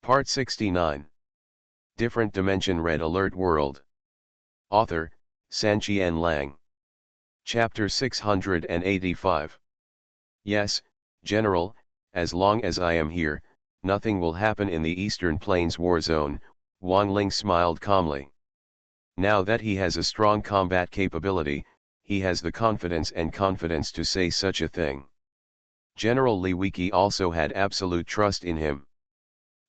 Part 69. Different Dimension Red Alert World. Author, Sanqian Lang. Chapter 685. Yes, General, as long as I am here, nothing will happen in the Eastern Plains war zone, Wang Ling smiled calmly. Now that he has a strong combat capability, he has the confidence to say such a thing. General Li Wiki also had absolute trust in him.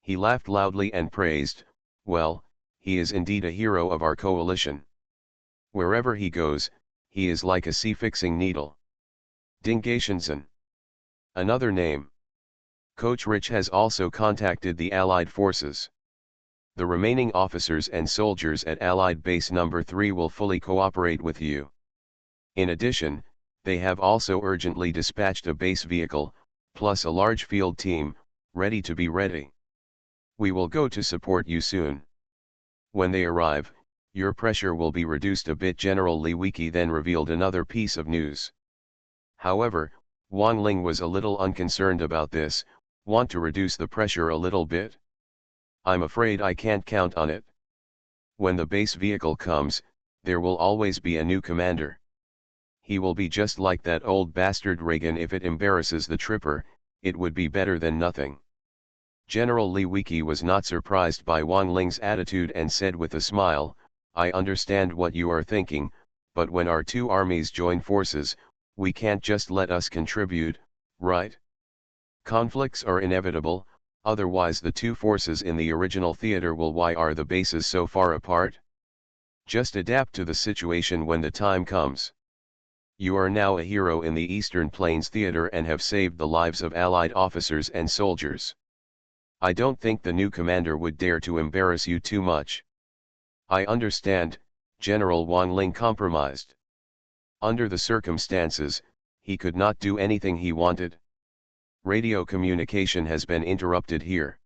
He laughed loudly and praised, well, he is indeed a hero of our coalition. Wherever he goes, he is like a sea-fixing needle. Dingashensen. Another name. PoortoRich has also contacted the Allied forces. The remaining officers and soldiers at Allied Base Number 3 will fully cooperate with you. In addition, they have also urgently dispatched a base vehicle, plus a large field team, ready to be ready. We will go to support you soon. When they arrive, your pressure will be reduced a bit. General Li Wiki then revealed another piece of news. However, Wang Ling was a little unconcerned about this. Want to reduce the pressure a little bit? I'm afraid I can't count on it. When the base vehicle comes, there will always be a new commander. He will be just like that old bastard Reagan. If it embarrasses the tripper, it would be better than nothing. General Li Wiki was not surprised by Wang Ling's attitude and said with a smile, I understand what you are thinking, but when our two armies join forces, we can't just let us contribute, right? Conflicts are inevitable, otherwise the two forces in the original theater will. Why are the bases so far apart? Just adapt to the situation when the time comes. You are now a hero in the Eastern Plains theater and have saved the lives of Allied officers and soldiers. I don't think the new commander would dare to embarrass you too much. I understand, General Wang Ling compromised. Under the circumstances, he could not do anything he wanted. Radio communication has been interrupted here.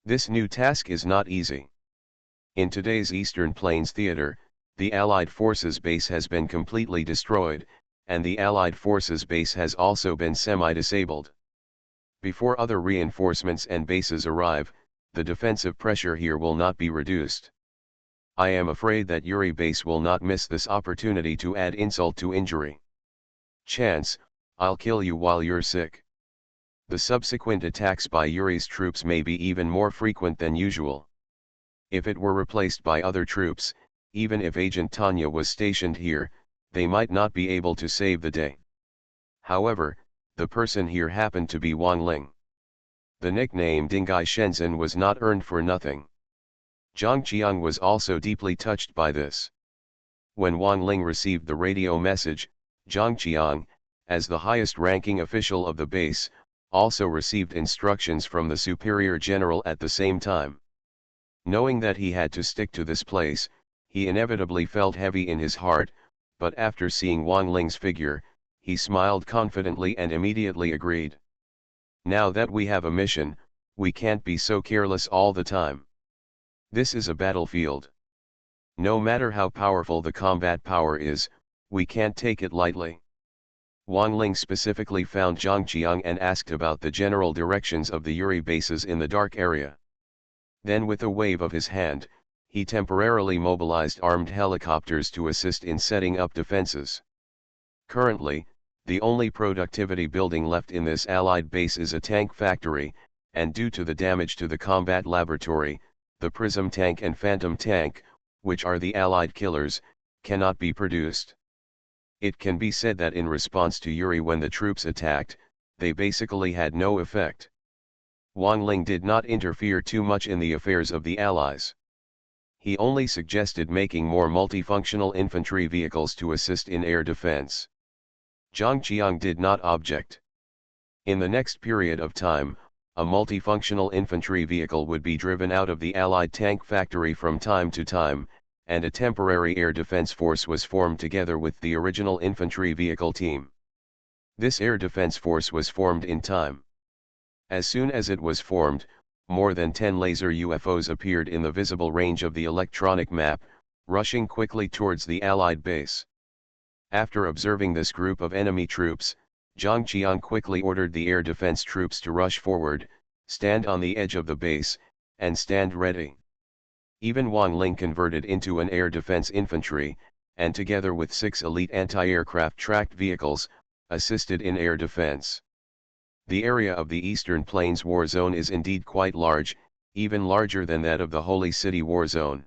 This new task is not easy. In today's Eastern Plains theater, the Allied forces base has been completely destroyed, and the Allied forces base has also been semi-disabled. Before other reinforcements and bases arrive, the defensive pressure here will not be reduced. I am afraid that Yuri base will not miss this opportunity to add insult to injury. Chance, I'll kill you while you're sick. The subsequent attacks by Yuri's troops may be even more frequent than usual. If it were replaced by other troops, even if Agent Tanya was stationed here, they might not be able to save the day. However, the person here happened to be Wang Ling. The nickname Dingai Shenzhen was not earned for nothing. Zhang Qiang was also deeply touched by this. When Wang Ling received the radio message, Zhang Qiang, as the highest-ranking official of the base, also received instructions from the superior general at the same time. Knowing that he had to stick to this place, he inevitably felt heavy in his heart, but after seeing Wang Ling's figure, he smiled confidently and immediately agreed. Now that we have a mission, we can't be so careless all the time. This is a battlefield. No matter how powerful the combat power is, we can't take it lightly. Wang Ling specifically found Zhang Qiang and asked about the general directions of the Yuri bases in the dark area. Then with a wave of his hand, he temporarily mobilized armed helicopters to assist in setting up defenses. Currently, the only productivity building left in this Allied base is a tank factory, and due to the damage to the combat laboratory, the Prism tank and Phantom tank, which are the Allied killers, cannot be produced. It can be said that in response to Yuri when the troops attacked, they basically had no effect. Wang Ling did not interfere too much in the affairs of the Allies. He only suggested making more multifunctional infantry vehicles to assist in air defense. Zhang Qiang did not object. In the next period of time, a multifunctional infantry vehicle would be driven out of the Allied tank factory from time to time, and a temporary air defense force was formed together with the original infantry vehicle team. This air defense force was formed in time. As soon as it was formed, more than 10 laser UFOs appeared in the visible range of the electronic map, rushing quickly towards the Allied base. After observing this group of enemy troops, Zhang Qiang quickly ordered the air defense troops to rush forward, stand on the edge of the base, and stand ready. Even Wang Ling converted into an air defense infantry, and together with 6 elite anti-aircraft tracked vehicles, assisted in air defense. The area of the Eastern Plains war zone is indeed quite large, even larger than that of the Holy City war zone.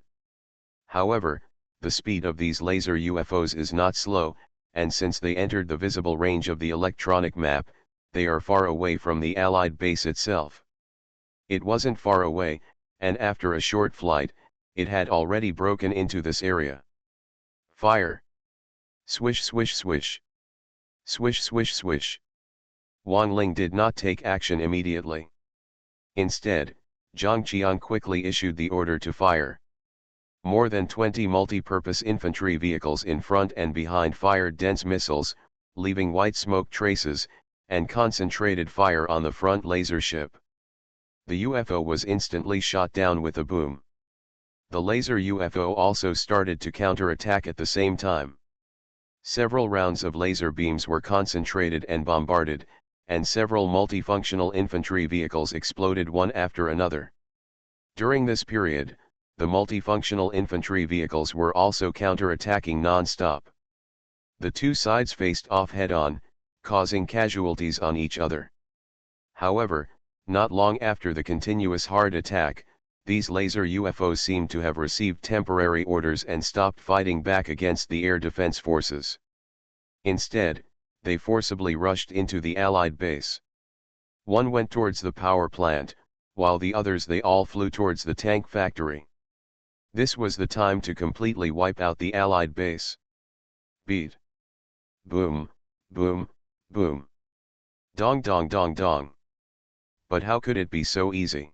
However, the speed of these laser UFOs is not slow, and since they entered the visible range of the electronic map, they are far away from the Allied base itself. It wasn't far away, and after a short flight, it had already broken into this area. Fire! Swish swish swish! Swish swish swish! Wang Ling did not take action immediately. Instead, Zhang Qiang quickly issued the order to fire. More than 20 multi-purpose infantry vehicles in front and behind fired dense missiles, leaving white smoke traces, and concentrated fire on the front laser ship. The UFO was instantly shot down with a boom. The laser UFO also started to counterattack at the same time. Several rounds of laser beams were concentrated and bombarded, and several multifunctional infantry vehicles exploded one after another. During this period, the multifunctional infantry vehicles were also counterattacking non-stop. The two sides faced off head-on, causing casualties on each other. However, not long after the continuous hard attack, these laser UFOs seemed to have received temporary orders and stopped fighting back against the air defense forces. Instead, they forcibly rushed into the Allied base. One went towards the power plant, while the others they all flew towards the tank factory. This was the time to completely wipe out the Allied base. Beat. Boom, boom, boom. Dong dong dong dong. But how could it be so easy?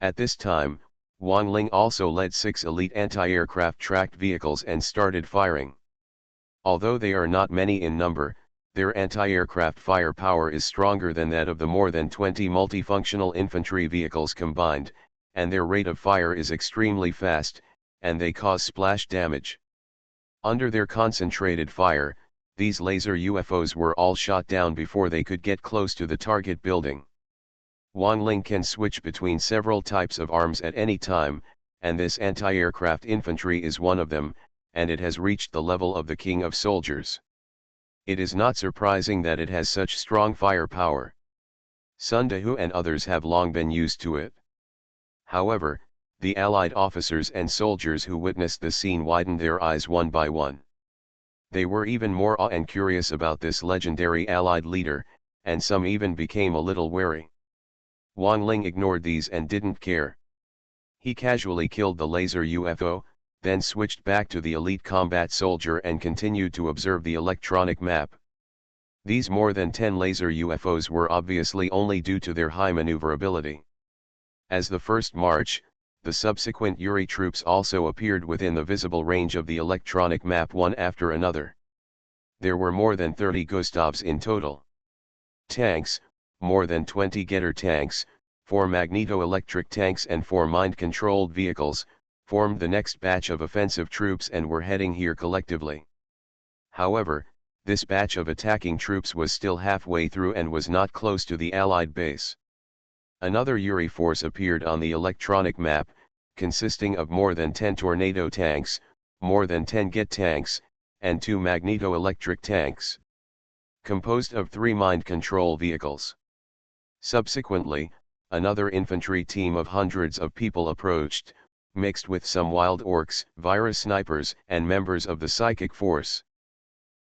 At this time, Wang Ling also led 6 elite anti-aircraft tracked vehicles and started firing. Although they are not many in number, their anti-aircraft firepower is stronger than that of the more than 20 multifunctional infantry vehicles combined, and their rate of fire is extremely fast, and they cause splash damage. Under their concentrated fire, these laser UFOs were all shot down before they could get close to the target building. Wang Ling can switch between several types of arms at any time, and this anti-aircraft infantry is one of them, and it has reached the level of the king of soldiers. It is not surprising that it has such strong firepower. Sun Dehu and others have long been used to it. However, the Allied officers and soldiers who witnessed the scene widened their eyes one by one. They were even more awe and curious about this legendary Allied leader, and some even became a little wary. Wang Ling ignored these and didn't care. He casually killed the laser UFO, then switched back to the elite combat soldier and continued to observe the electronic map. These more than 10 laser UFOs were obviously only due to their high maneuverability. As the first march, the subsequent Yuri troops also appeared within the visible range of the electronic map one after another. There were more than 30 Gustavs in total. Tanks, more than 20 Getter tanks, 4 magneto-electric tanks and 4 mind-controlled vehicles, formed the next batch of offensive troops and were heading here collectively. However, this batch of attacking troops was still halfway through and was not close to the Allied base. Another Yuri force appeared on the electronic map, consisting of more than 10 tornado tanks, more than 10 Get tanks, and 2 magneto-electric tanks. Composed of 3 mind control vehicles. Subsequently, another infantry team of hundreds of people approached, mixed with some wild orcs, virus snipers, and members of the psychic force.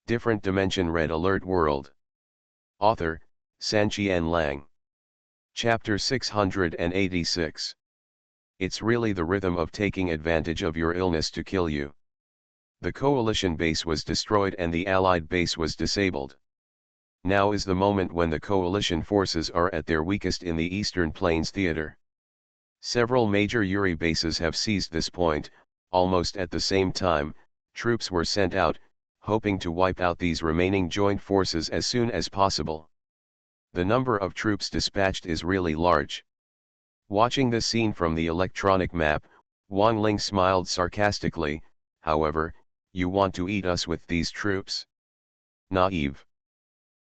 Different Dimension Red Alert World. Author, Sanqian Lang. Chapter 686. It's really the rhythm of taking advantage of your illness to kill you. The coalition base was destroyed and the Allied base was disabled. Now is the moment when the coalition forces are at their weakest in the Eastern Plains theater. Several major Yuri bases have seized this point. Almost at the same time, troops were sent out, hoping to wipe out these remaining joint forces as soon as possible. The number of troops dispatched is really large. Watching the scene from the electronic map, Wang Ling smiled sarcastically. However, you want to eat us with these troops? Naive.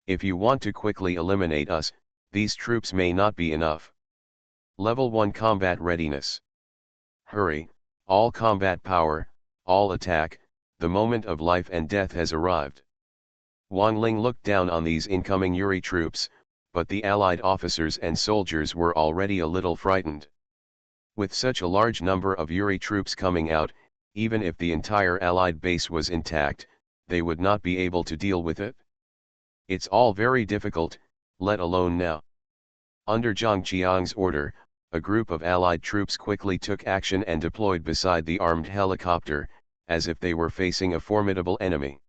If you want to quickly eliminate us, these troops may not be enough. Level 1 Combat Readiness. Hurry, all combat power, all attack, the moment of life and death has arrived. Wang Ling looked down on these incoming Yuri troops, but the Allied officers and soldiers were already a little frightened. With such a large number of Yuri troops coming out, even if the entire Allied base was intact, they would not be able to deal with it. It's all very difficult, let alone now. Under Zhang Qiang's order, a group of Allied troops quickly took action and deployed beside the armed helicopter, as if they were facing a formidable enemy.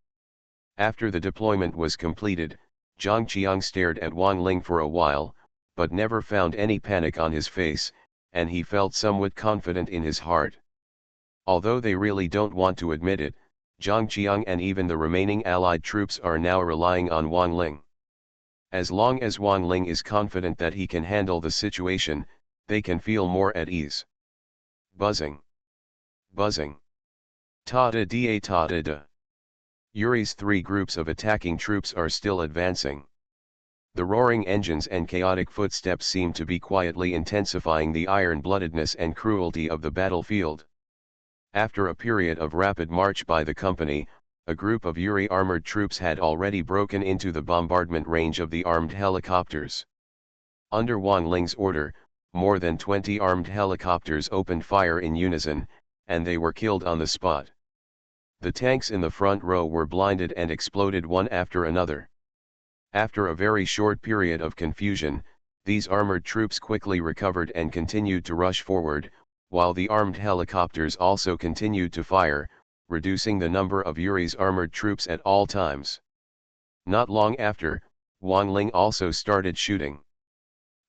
After the deployment was completed, Zhang Qiang stared at Wang Ling for a while, but never found any panic on his face, and he felt somewhat confident in his heart. Although they really don't want to admit it, Zhang Qiang and even the remaining Allied troops are now relying on Wang Ling. As long as Wang Ling is confident that he can handle the situation, they can feel more at ease. Buzzing. Buzzing. Ta-da-da ta-da-da. Yuri's three groups of attacking troops are still advancing. The roaring engines and chaotic footsteps seem to be quietly intensifying the iron-bloodedness and cruelty of the battlefield. After a period of rapid march by the company, a group of Yuri armored troops had already broken into the bombardment range of the armed helicopters. Under Wang Ling's order, more than 20 armed helicopters opened fire in unison, and they were killed on the spot. The tanks in the front row were blinded and exploded one after another. After a very short period of confusion, these armored troops quickly recovered and continued to rush forward, while the armed helicopters also continued to fire, reducing the number of Yuri's armored troops at all times. Not long after, Wang Ling also started shooting.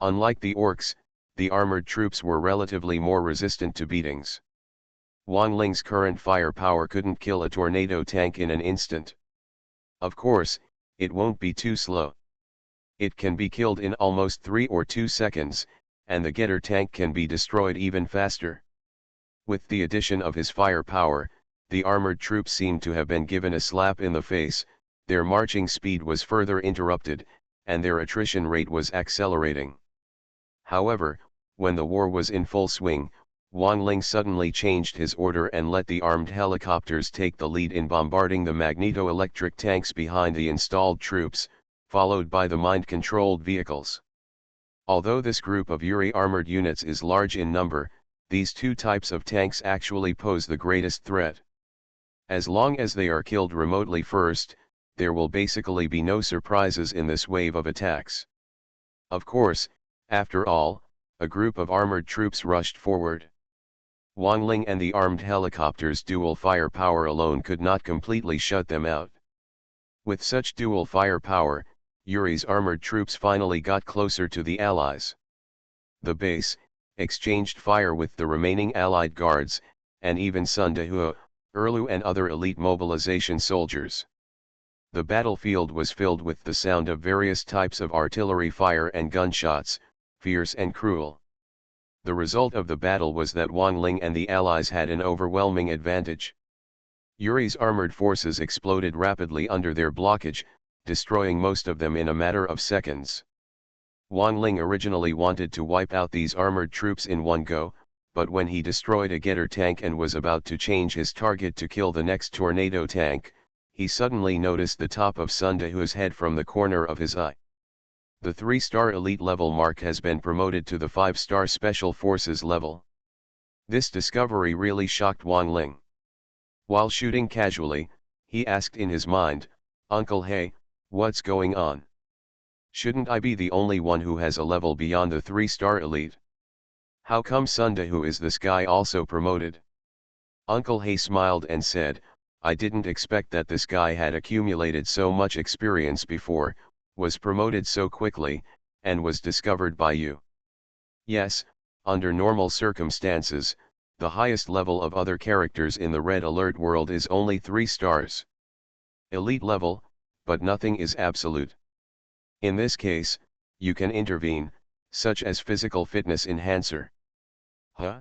Unlike the orcs, the armored troops were relatively more resistant to beatings. Wang Ling's current firepower couldn't kill a tornado tank in an instant. Of course, it won't be too slow. It can be killed in almost 3 or 2 seconds, and the getter tank can be destroyed even faster. With the addition of his firepower, the armored troops seemed to have been given a slap in the face, their marching speed was further interrupted, and their attrition rate was accelerating. However, when the war was in full swing, Wang Ling suddenly changed his order and let the armed helicopters take the lead in bombarding the magneto-electric tanks behind the installed troops, followed by the mind-controlled vehicles. Although this group of Yuri armored units is large in number, these two types of tanks actually pose the greatest threat. As long as they are killed remotely first, there will basically be no surprises in this wave of attacks. Of course, after all, a group of armored troops rushed forward. Wang Ling and the armed helicopters' dual firepower alone could not completely shut them out. With such dual firepower, Yuri's armored troops finally got closer to the Allies. The base exchanged fire with the remaining Allied guards, and even Sun Dehua, Erlu and other elite mobilization soldiers. The battlefield was filled with the sound of various types of artillery fire and gunshots, fierce and cruel. The result of the battle was that Wang Ling and the Allies had an overwhelming advantage. Yuri's armored forces exploded rapidly under their blockage, destroying most of them in a matter of seconds. Wang Ling originally wanted to wipe out these armored troops in one go, but when he destroyed a getter tank and was about to change his target to kill the next tornado tank, he suddenly noticed the top of Sun Dehu's head from the corner of his eye. The 3-star elite level mark has been promoted to the 5-star special forces level. This discovery really shocked Wang Ling. While shooting casually, he asked in his mind, "Uncle, hey, what's going on? Shouldn't I be the only one who has a level beyond the 3-star elite? How come Sun Dehu is this guy also promoted?" Uncle He smiled and said, "I didn't expect that this guy had accumulated so much experience before, was promoted so quickly, and was discovered by you. Yes, under normal circumstances, the highest level of other characters in the Red Alert world is only 3 stars. Elite level, but nothing is absolute. In this case, you can intervene, such as physical fitness enhancer." Huh?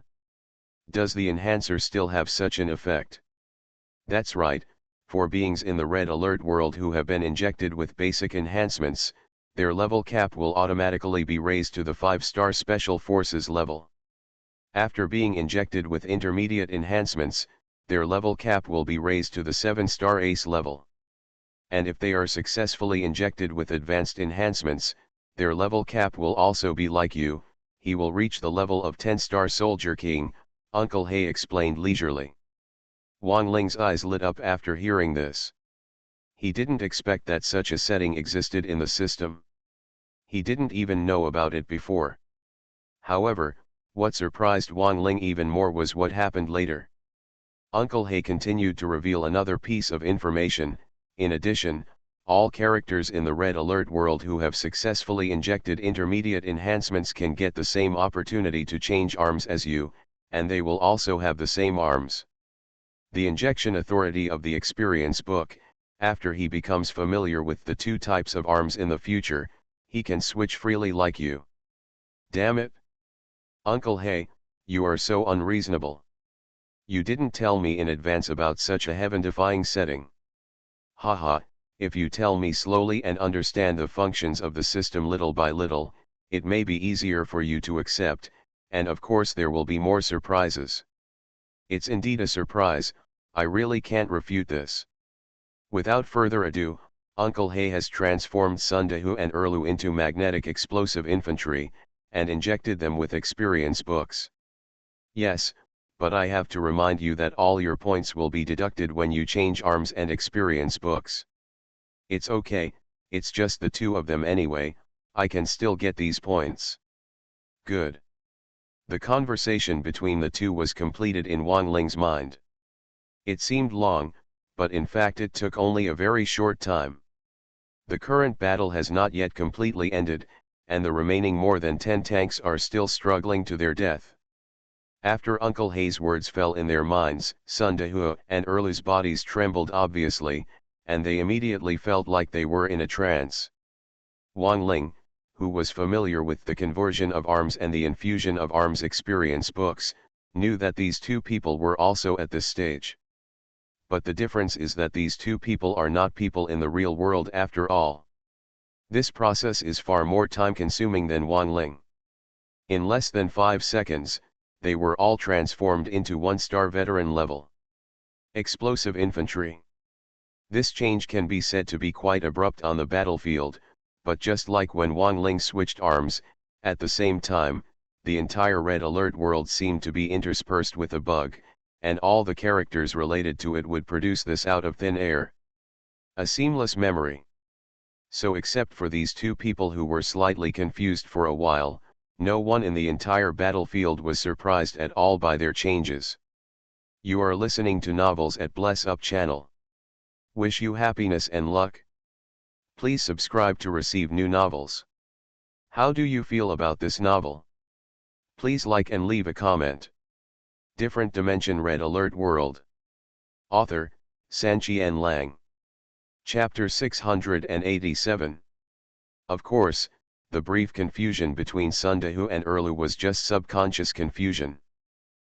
Does the enhancer still have such an effect? That's right, for beings in the Red Alert world who have been injected with basic enhancements, their level cap will automatically be raised to the 5-star Special Forces level. After being injected with intermediate enhancements, their level cap will be raised to the 7-star Ace level. And if they are successfully injected with advanced enhancements, their level cap will also be like you, he will reach the level of 10-star Soldier King, Uncle Hay explained leisurely. Wang Ling's eyes lit up after hearing this. He didn't expect that such a setting existed in the system. He didn't even know about it before. However, what surprised Wang Ling even more was what happened later. Uncle Hay continued to reveal another piece of information. In addition, all characters in the Red Alert world who have successfully injected intermediate enhancements can get the same opportunity to change arms as you, and they will also have the same arms. The injection authority of the experience book, after he becomes familiar with the 2 types of arms in the future, he can switch freely like you. Damn it! Uncle Hay, you are so unreasonable. You didn't tell me in advance about such a heaven-defying setting. Haha, if you tell me slowly and understand the functions of the system little by little, it may be easier for you to accept, and of course there will be more surprises. It's indeed a surprise, I really can't refute this. Without further ado, Uncle Hay has transformed Sundahu and Erlu into magnetic explosive infantry, and injected them with experience books. Yes, but I have to remind you that all your points will be deducted when you change arms and experience books. It's okay, it's just the 2 of them anyway, I can still get these points. Good. The conversation between the 2 was completed in Wang Ling's mind. It seemed long, but in fact it took only a very short time. The current battle has not yet completely ended, and the remaining more than 10 tanks are still struggling to their death. After Uncle Hay's words fell in their minds, Sundahu and Erlu's bodies trembled obviously, and they immediately felt like they were in a trance. Wang Ling, who was familiar with the conversion of arms and the infusion of arms experience books, knew that these 2 people were also at this stage. But the difference is that these 2 people are not people in the real world after all. This process is far more time-consuming than Wang Ling. In less than 5 seconds, they were all transformed into 1-star veteran level. Explosive infantry. This change can be said to be quite abrupt on the battlefield, but just like when Wang Ling switched arms, at the same time, the entire Red Alert world seemed to be interspersed with a bug, and all the characters related to it would produce this out of thin air. A seamless memory. So except for these 2 people who were slightly confused for a while, no one in the entire battlefield was surprised at all by their changes. You are listening to Novels at Bless Up channel. Wish you happiness and luck. Please subscribe to receive new novels. How do you feel about this novel? Please like and leave a comment. Different Dimension Red Alert World. Author, Sanqian Lang. Chapter 687. Of course, the brief confusion between Sundahu and Erlu was just subconscious confusion.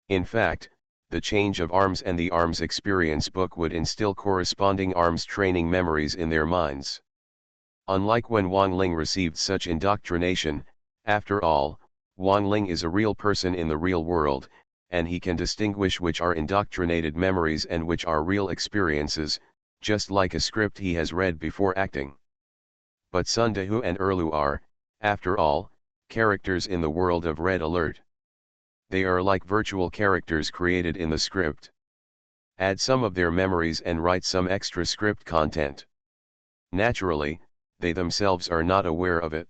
In fact, the change of arms and the arms experience book would instill corresponding arms training memories in their minds. Unlike when Wang Ling received such indoctrination, after all, Wang Ling is a real person in the real world, and he can distinguish which are indoctrinated memories and which are real experiences, just like a script he has read before acting. But Sundahu and Erlu are, after all, characters in the world of Red Alert. They are like virtual characters created in the script. Add some of their memories and write some extra script content. Naturally, they themselves are not aware of it.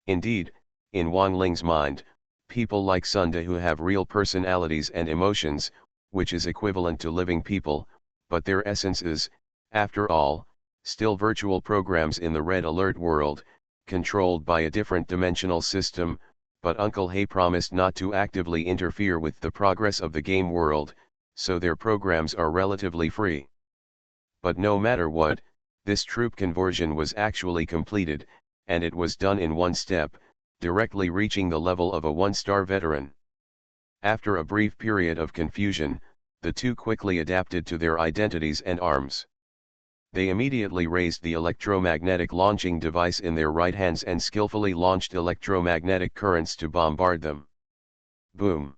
Indeed, in Wang Ling's mind, people like Sundahu have real personalities and emotions, which is equivalent to living people, but their essence is, after all, still virtual programs in the Red Alert world, controlled by a different dimensional system, but Uncle Hay promised not to actively interfere with the progress of the game world, so their programs are relatively free. But no matter what, this troop conversion was actually completed, and it was done in one step, directly reaching the level of a 1-star veteran. After a brief period of confusion, the 2 quickly adapted to their identities and arms. They immediately raised the electromagnetic launching device in their right hands and skillfully launched electromagnetic currents to bombard them. Boom!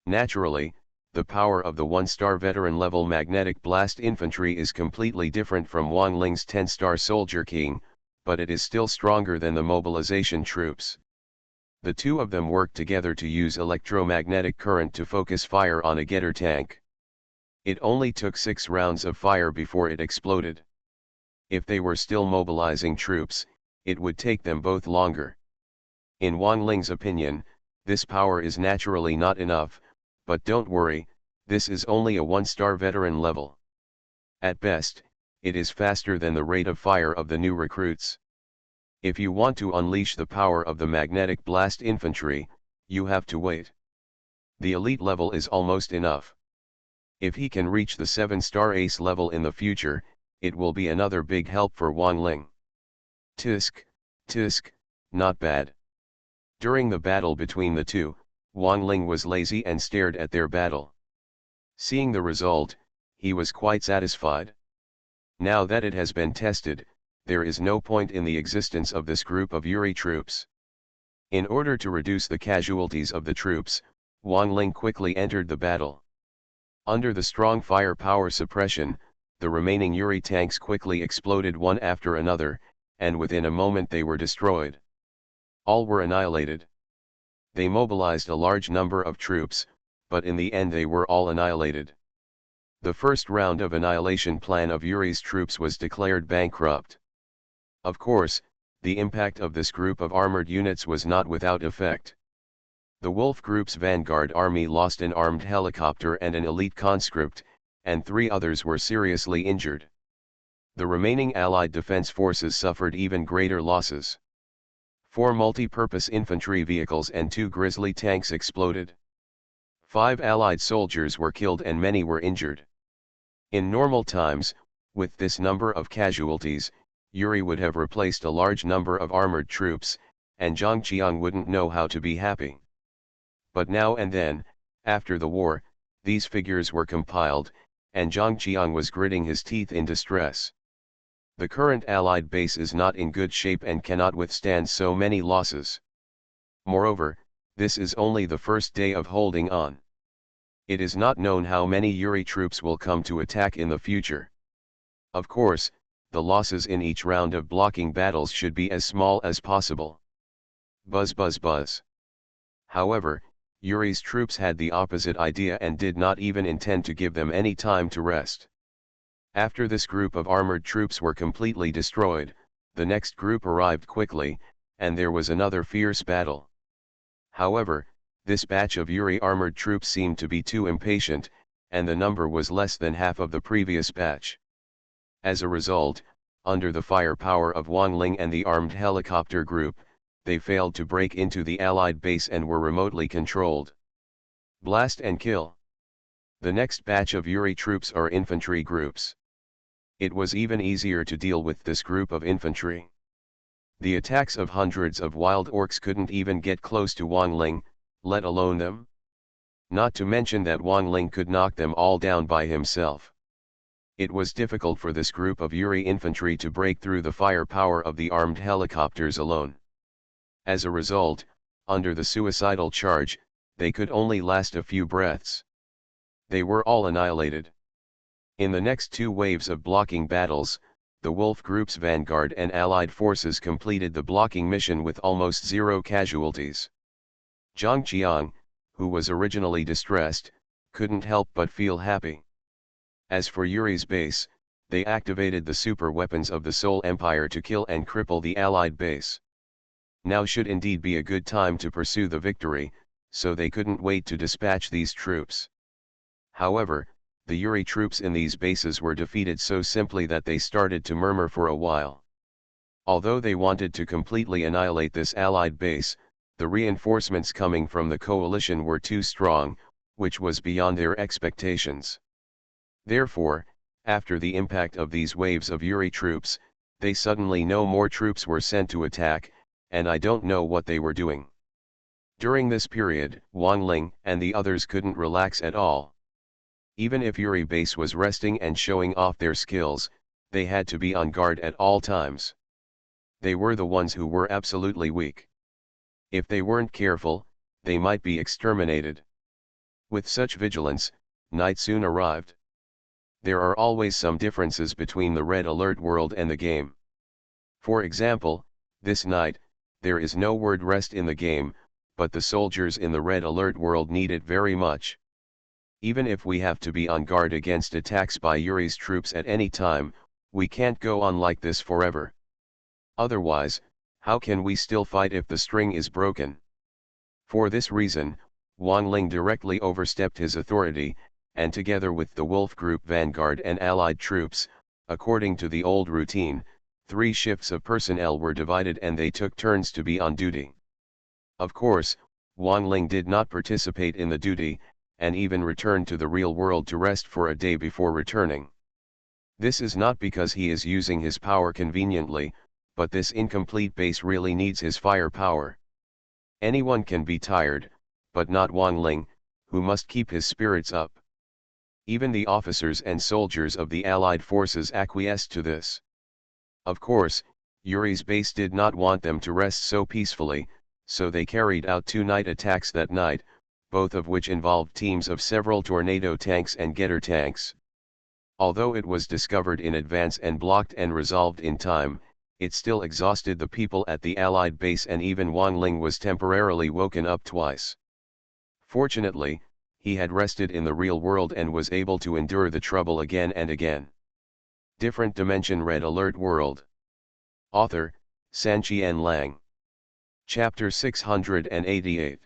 Naturally, the power of the 1-star veteran-level magnetic blast infantry is completely different from Wang Ling's 10-star soldier king, but it is still stronger than the mobilization troops. The two of them worked together to use electromagnetic current to focus fire on a getter tank. It only took 6 rounds of fire before it exploded. If they were still mobilizing troops, it would take them both longer. In Wang Ling's opinion, this power is naturally not enough, but don't worry, this is only a 1-star veteran level. At best, it is faster than the rate of fire of the new recruits. If you want to unleash the power of the magnetic blast infantry, you have to wait. The elite level is almost enough. If he can reach the 7-star ace level in the future, it will be another big help for Wang Ling. Tisk, not bad. During the battle between the two, Wang Ling was lazy and stared at their battle. Seeing the result, he was quite satisfied. Now that it has been tested, there is no point in the existence of this group of Yuri troops. In order to reduce the casualties of the troops, Wang Ling quickly entered the battle. Under the strong firepower suppression, the remaining Yuri tanks quickly exploded one after another, and within a moment they were destroyed. All were annihilated. They mobilized a large number of troops, but in the end they were all annihilated. The first round of annihilation plan of Yuri's troops was declared bankrupt. Of course, the impact of this group of armored units was not without effect. The Wolf Group's vanguard army lost an armed helicopter and an elite conscript, and 3 others were seriously injured. The remaining Allied defense forces suffered even greater losses. 4 multi-purpose infantry vehicles and 2 Grizzly tanks exploded. 5 Allied soldiers were killed and many were injured. In normal times, with this number of casualties, Yuri would have replaced a large number of armored troops, and Zhang Qiang wouldn't know how to be happy. But now and then, after the war, these figures were compiled, and Zhang Qiang was gritting his teeth in distress. The current Allied base is not in good shape and cannot withstand so many losses. Moreover, this is only the first day of holding on. It is not known how many Yuri troops will come to attack in the future. Of course, the losses in each round of blocking battles should be as small as possible. Buzz buzz buzz. However, Yuri's troops had the opposite idea and did not even intend to give them any time to rest. After this group of armored troops were completely destroyed, the next group arrived quickly, and there was another fierce battle. However, this batch of Yuri armored troops seemed to be too impatient, and the number was less than half of the previous batch. As a result, under the firepower of Wang Ling and the armed helicopter group, they failed to break into the Allied base and were remotely controlled. Blast and kill. The next batch of Yuri troops are infantry groups. It was even easier to deal with this group of infantry. The attacks of hundreds of wild orcs couldn't even get close to Wang Ling, let alone them. Not to mention that Wang Ling could knock them all down by himself. It was difficult for this group of Yuri infantry to break through the firepower of the armed helicopters alone. As a result, under the suicidal charge, they could only last a few breaths. They were all annihilated. In the next 2 waves of blocking battles, the Wolf Group's vanguard and Allied forces completed the blocking mission with almost 0 casualties. Zhang Qiang, who was originally distressed, couldn't help but feel happy. As for Yuri's base, they activated the super weapons of the Soul Empire to kill and cripple the Allied base. Now should indeed be a good time to pursue the victory, so they couldn't wait to dispatch these troops. However, the Yuri troops in these bases were defeated so simply that they started to murmur for a while. Although they wanted to completely annihilate this Allied base, the reinforcements coming from the coalition were too strong, which was beyond their expectations. Therefore, after the impact of these waves of Yuri troops, they suddenly no more troops were sent to attack, and I don't know what they were doing. During this period, Wang Ling and the others couldn't relax at all. Even if Yuri base was resting and showing off their skills, They had to be on guard at all times. They were the ones who were absolutely weak. If they weren't careful, they might be exterminated. With such vigilance, night soon arrived. There are always some differences between the Red Alert world and the game. For example, this night, there is no word rest in the game, but the soldiers in the Red Alert world need it very much. Even if we have to be on guard against attacks by Yuri's troops at any time, we can't go on like this forever. Otherwise, how can we still fight if the string is broken? For this reason, Wang Ling directly overstepped his authority, and together with the Wolf Group Vanguard and allied troops, according to the old routine, 3 shifts of personnel were divided and they took turns to be on duty. Of course, Wang Ling did not participate in the duty, and even returned to the real world to rest for a day before returning. This is not because he is using his power conveniently, but this incomplete base really needs his firepower. Anyone can be tired, but not Wang Ling, who must keep his spirits up. Even the officers and soldiers of the Allied forces acquiesced to this. Of course, Yuri's base did not want them to rest so peacefully, so they carried out 2 night attacks that night, both of which involved teams of several tornado tanks and getter tanks. Although it was discovered in advance and blocked and resolved in time, it still exhausted the people at the Allied base, and even Wang Ling was temporarily woken up twice. Fortunately, he had rested in the real world and was able to endure the trouble again and again. Different Dimension Red Alert World. Author, Sanqian Lang. Chapter 688.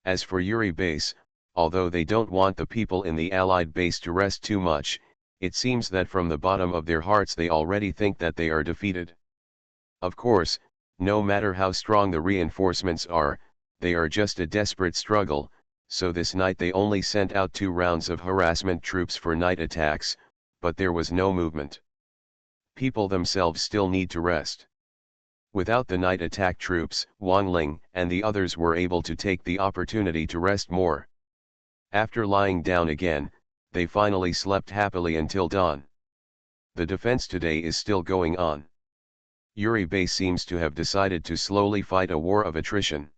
As for Yuri base, although they don't want the people in the Allied base to rest too much, it seems that from the bottom of their hearts they already think that they are defeated. Of course, no matter how strong the reinforcements are, they are just a desperate struggle, so this night they only sent out 2 rounds of harassment troops for night attacks, but there was no movement. People themselves still need to rest. Without the night attack troops, Wang Ling and the others were able to take the opportunity to rest more. After lying down again, they finally slept happily until dawn. The defense today is still going on. Yuri base seems to have decided to slowly fight a war of attrition.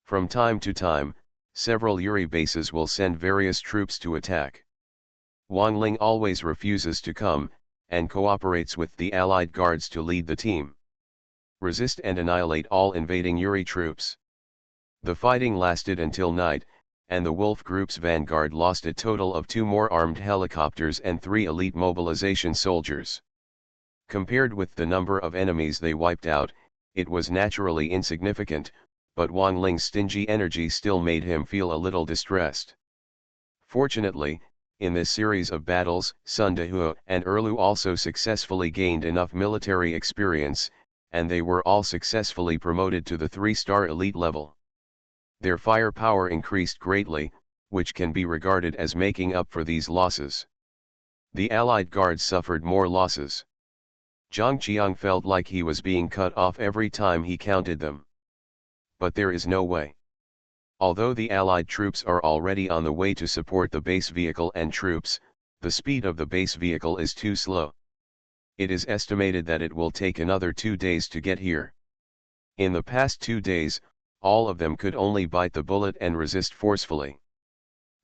From time to time, several Yuri bases will send various troops to attack. Wang Ling always refuses to come, and cooperates with the Allied guards to lead the team. Resist and annihilate all invading Yuri troops. The fighting lasted until night, and the Wolf Group's vanguard lost a total of 2 more armed helicopters and 3 elite mobilization soldiers. Compared with the number of enemies they wiped out, it was naturally insignificant, but Wang Ling's stingy energy still made him feel a little distressed. Fortunately, in this series of battles, Sun Dehua and Erlu also successfully gained enough military experience, and they were all successfully promoted to the 3-star elite level. Their firepower increased greatly, which can be regarded as making up for these losses. The Allied guards suffered more losses. Zhang Qiang felt like he was being cut off every time he counted them. But there is no way. Although the Allied troops are already on the way to support the base vehicle and troops, the speed of the base vehicle is too slow. It is estimated that it will take another 2 days to get here. In the past 2 days, all of them could only bite the bullet and resist forcefully.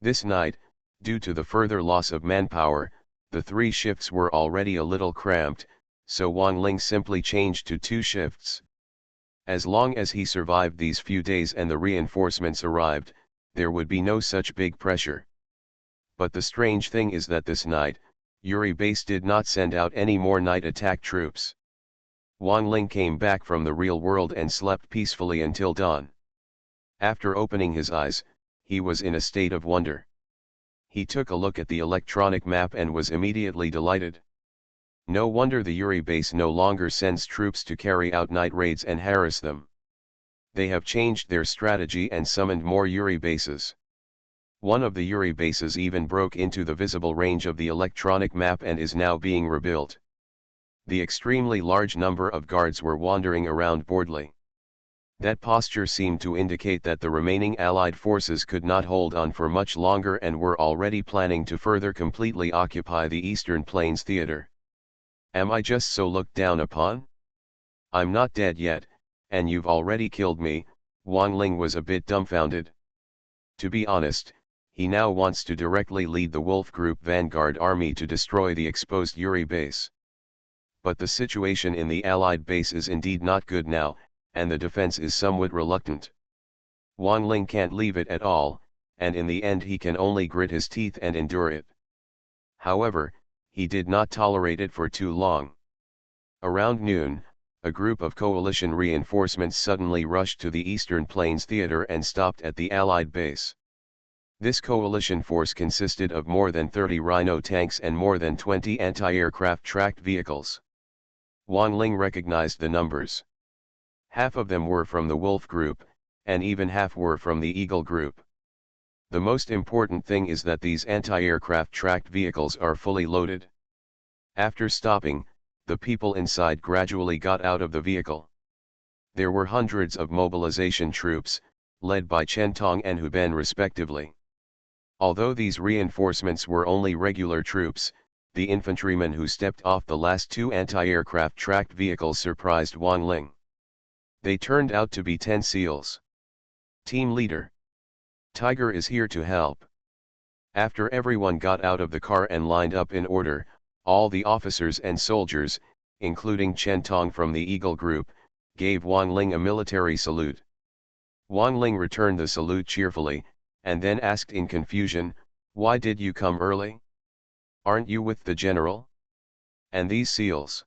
This night, due to the further loss of manpower, the 3 shifts were already a little cramped, so Wang Ling simply changed to 2 shifts. As long as he survived these few days and the reinforcements arrived, there would be no such big pressure. But the strange thing is that this night, Yuri base did not send out any more night attack troops. Wang Ling came back from the real world and slept peacefully until dawn. After opening his eyes, he was in a state of wonder. He took a look at the electronic map and was immediately delighted. No wonder the Yuri base no longer sends troops to carry out night raids and harass them. They have changed their strategy and summoned more Yuri bases. One of the Yuri bases even broke into the visible range of the electronic map and is now being rebuilt. The extremely large number of guards were wandering around boredly. That posture seemed to indicate that the remaining Allied forces could not hold on for much longer and were already planning to further completely occupy the Eastern Plains theater. Am I just so looked down upon? I'm not dead yet, and you've already killed me. Wang Ling was a bit dumbfounded. To be honest, he now wants to directly lead the Wolf Group Vanguard army to destroy the exposed Yuri base. But the situation in the Allied base is indeed not good now, and the defense is somewhat reluctant. Wang Ling can't leave it at all, and in the end he can only grit his teeth and endure it. However, he did not tolerate it for too long. Around noon, a group of coalition reinforcements suddenly rushed to the Eastern Plains Theater and stopped at the Allied base. This coalition force consisted of more than 30 Rhino tanks and more than 20 anti-aircraft tracked vehicles. Wang Ling recognized the numbers. Half of them were from the Wolf Group, and even half were from the Eagle Group. The most important thing is that these anti-aircraft tracked vehicles are fully loaded. After stopping, the people inside gradually got out of the vehicle. There were hundreds of mobilization troops, led by Chen Tong and Hu Ben respectively. Although these reinforcements were only regular troops, the infantrymen who stepped off the last two anti-aircraft tracked vehicles surprised Wang Ling. They turned out to be 10 SEALs. Team leader. Tiger is here to help. After everyone got out of the car and lined up in order, all the officers and soldiers, including Chen Tong from the Eagle Group, gave Wang Ling a military salute. Wang Ling returned the salute cheerfully, and then asked in confusion, "Why did you come early? Aren't you with the general? And these SEALs?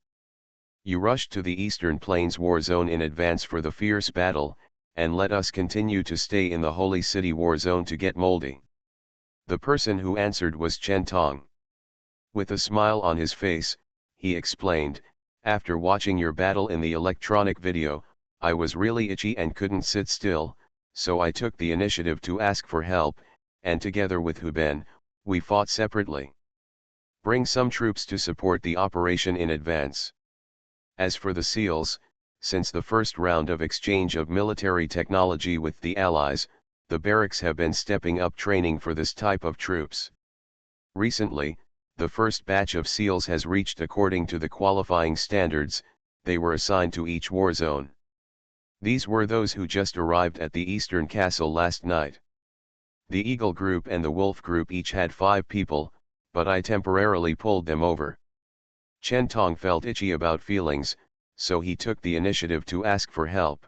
You rushed to the Eastern Plains war zone in advance for the fierce battle, and let us continue to stay in the Holy City war zone to get moldy." The person who answered was Chen Tong. With a smile on his face, he explained, "After watching your battle in the electronic video, I was really itchy and couldn't sit still, so I took the initiative to ask for help, and together with Hu Ben, we fought separately. Bring some troops to support the operation in advance. As for the SEALs, since the first round of exchange of military technology with the Allies, the barracks have been stepping up training for this type of troops. Recently, the first batch of SEALs has reached according to the qualifying standards. They were assigned to each war zone. These were those who just arrived at the Eastern Castle last night. The Eagle Group and the Wolf Group each had 5 people, but I temporarily pulled them over." Chen Tong felt itchy about feelings, so he took the initiative to ask for help.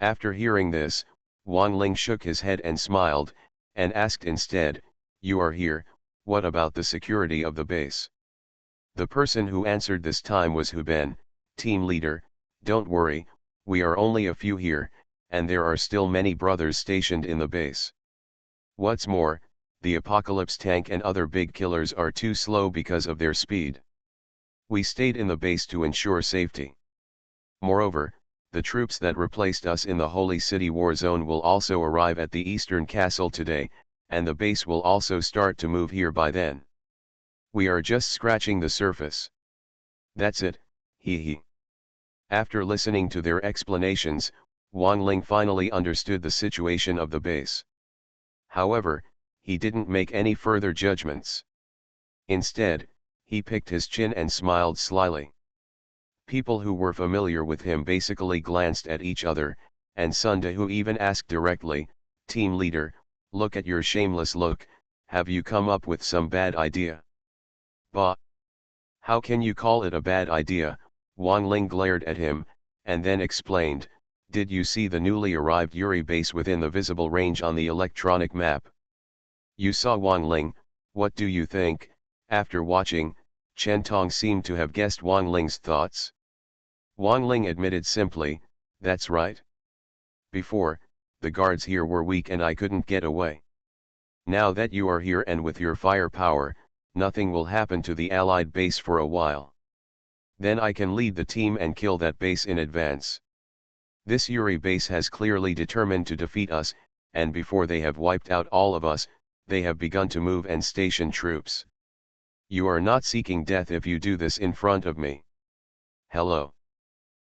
After hearing this, Wang Ling shook his head and smiled, and asked instead, "You are here, what about the security of the base?" The person who answered this time was Hu Ben, team leader. "Don't worry, we are only a few here, and there are still many brothers stationed in the base. What's more, the Apocalypse tank and other big killers are too slow because of their speed. We stayed in the base to ensure safety. Moreover, the troops that replaced us in the Holy City war zone will also arrive at the Eastern Castle today, and the base will also start to move here by then. We are just scratching the surface. That's it, he." After listening to their explanations, Wang Ling finally understood the situation of the base. However, he didn't make any further judgments. Instead, he picked his chin and smiled slyly. People who were familiar with him basically glanced at each other, and Sun De who even asked directly, "Team leader, look at your shameless look, have you come up with some bad idea?" "Bah! How can you call it a bad idea?" Wang Ling glared at him, and then explained, "Did you see the newly arrived Yuri base within the visible range on the electronic map?" "You saw." Wang Ling, what do you think? After watching, Chen Tong seemed to have guessed Wang Ling's thoughts. Wang Ling admitted simply, "That's right. Before, the guards here were weak and I couldn't get away. Now that you are here and with your firepower, nothing will happen to the Allied base for a while. Then I can lead the team and kill that base in advance. This Yuri base has clearly determined to defeat us, and before they have wiped out all of us, they have begun to move and station troops. You are not seeking death if you do this in front of me. Hello."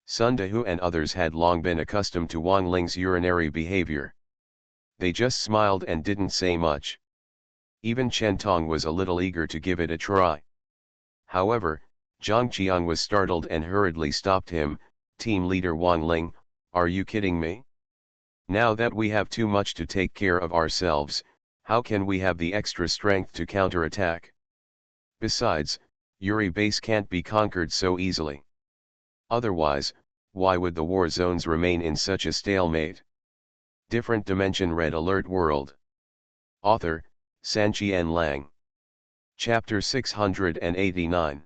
Sun De and others had long been accustomed to Wang Ling's urinary behavior. They just smiled and didn't say much. Even Chen Tong was a little eager to give it a try. However, Zhang Qiang was startled and hurriedly stopped him. Team leader Wang Ling, are you kidding me? Now that we have too much to take care of ourselves, how can we have the extra strength to counterattack? Besides, Yuri base can't be conquered so easily. Otherwise, why would the war zones remain in such a stalemate? Different Dimension Red Alert World. Author, Sanqian Lang. Chapter 689.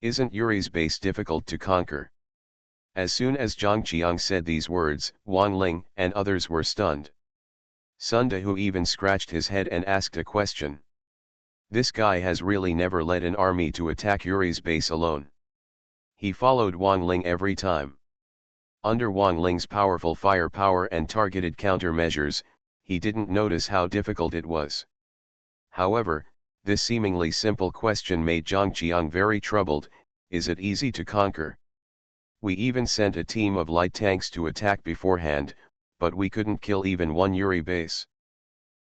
Isn't Yuri's base difficult to conquer? As soon as Zhang Qiang said these words, Wang Ling and others were stunned. Sun Dehu even scratched his head and asked a question. This guy has really never led an army to attack Yuri's base alone. He followed Wang Ling every time. Under Wang Ling's powerful firepower and targeted countermeasures, he didn't notice how difficult it was. However, this seemingly simple question made Zhang Qiang very troubled. Is it easy to conquer? We even sent a team of light tanks to attack beforehand, but we couldn't kill even one Yuri base.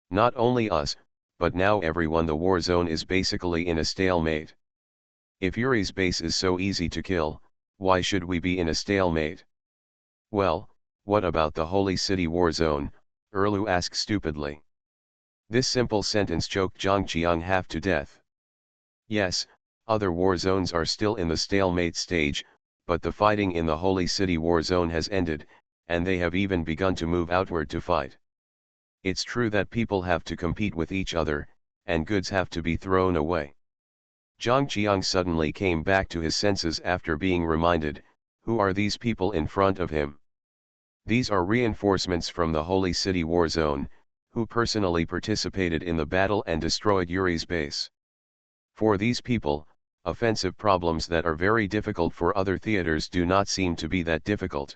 Not only us, but now everyone. The war zone is basically in a stalemate. If Yuri's base is so easy to kill, why should we be in a stalemate? Well, what about the Holy City war zone? Erlu asked stupidly. This simple sentence choked Zhang Qiang half to death. Yes, other war zones are still in the stalemate stage, but the fighting in the Holy City war zone has ended, and they have even begun to move outward to fight. It's true that people have to compete with each other, and goods have to be thrown away. Zhang Qiang suddenly came back to his senses after being reminded, who are these people in front of him? These are reinforcements from the Holy City war zone, who personally participated in the battle and destroyed Yuri's base. For these people, offensive problems that are very difficult for other theaters do not seem to be that difficult.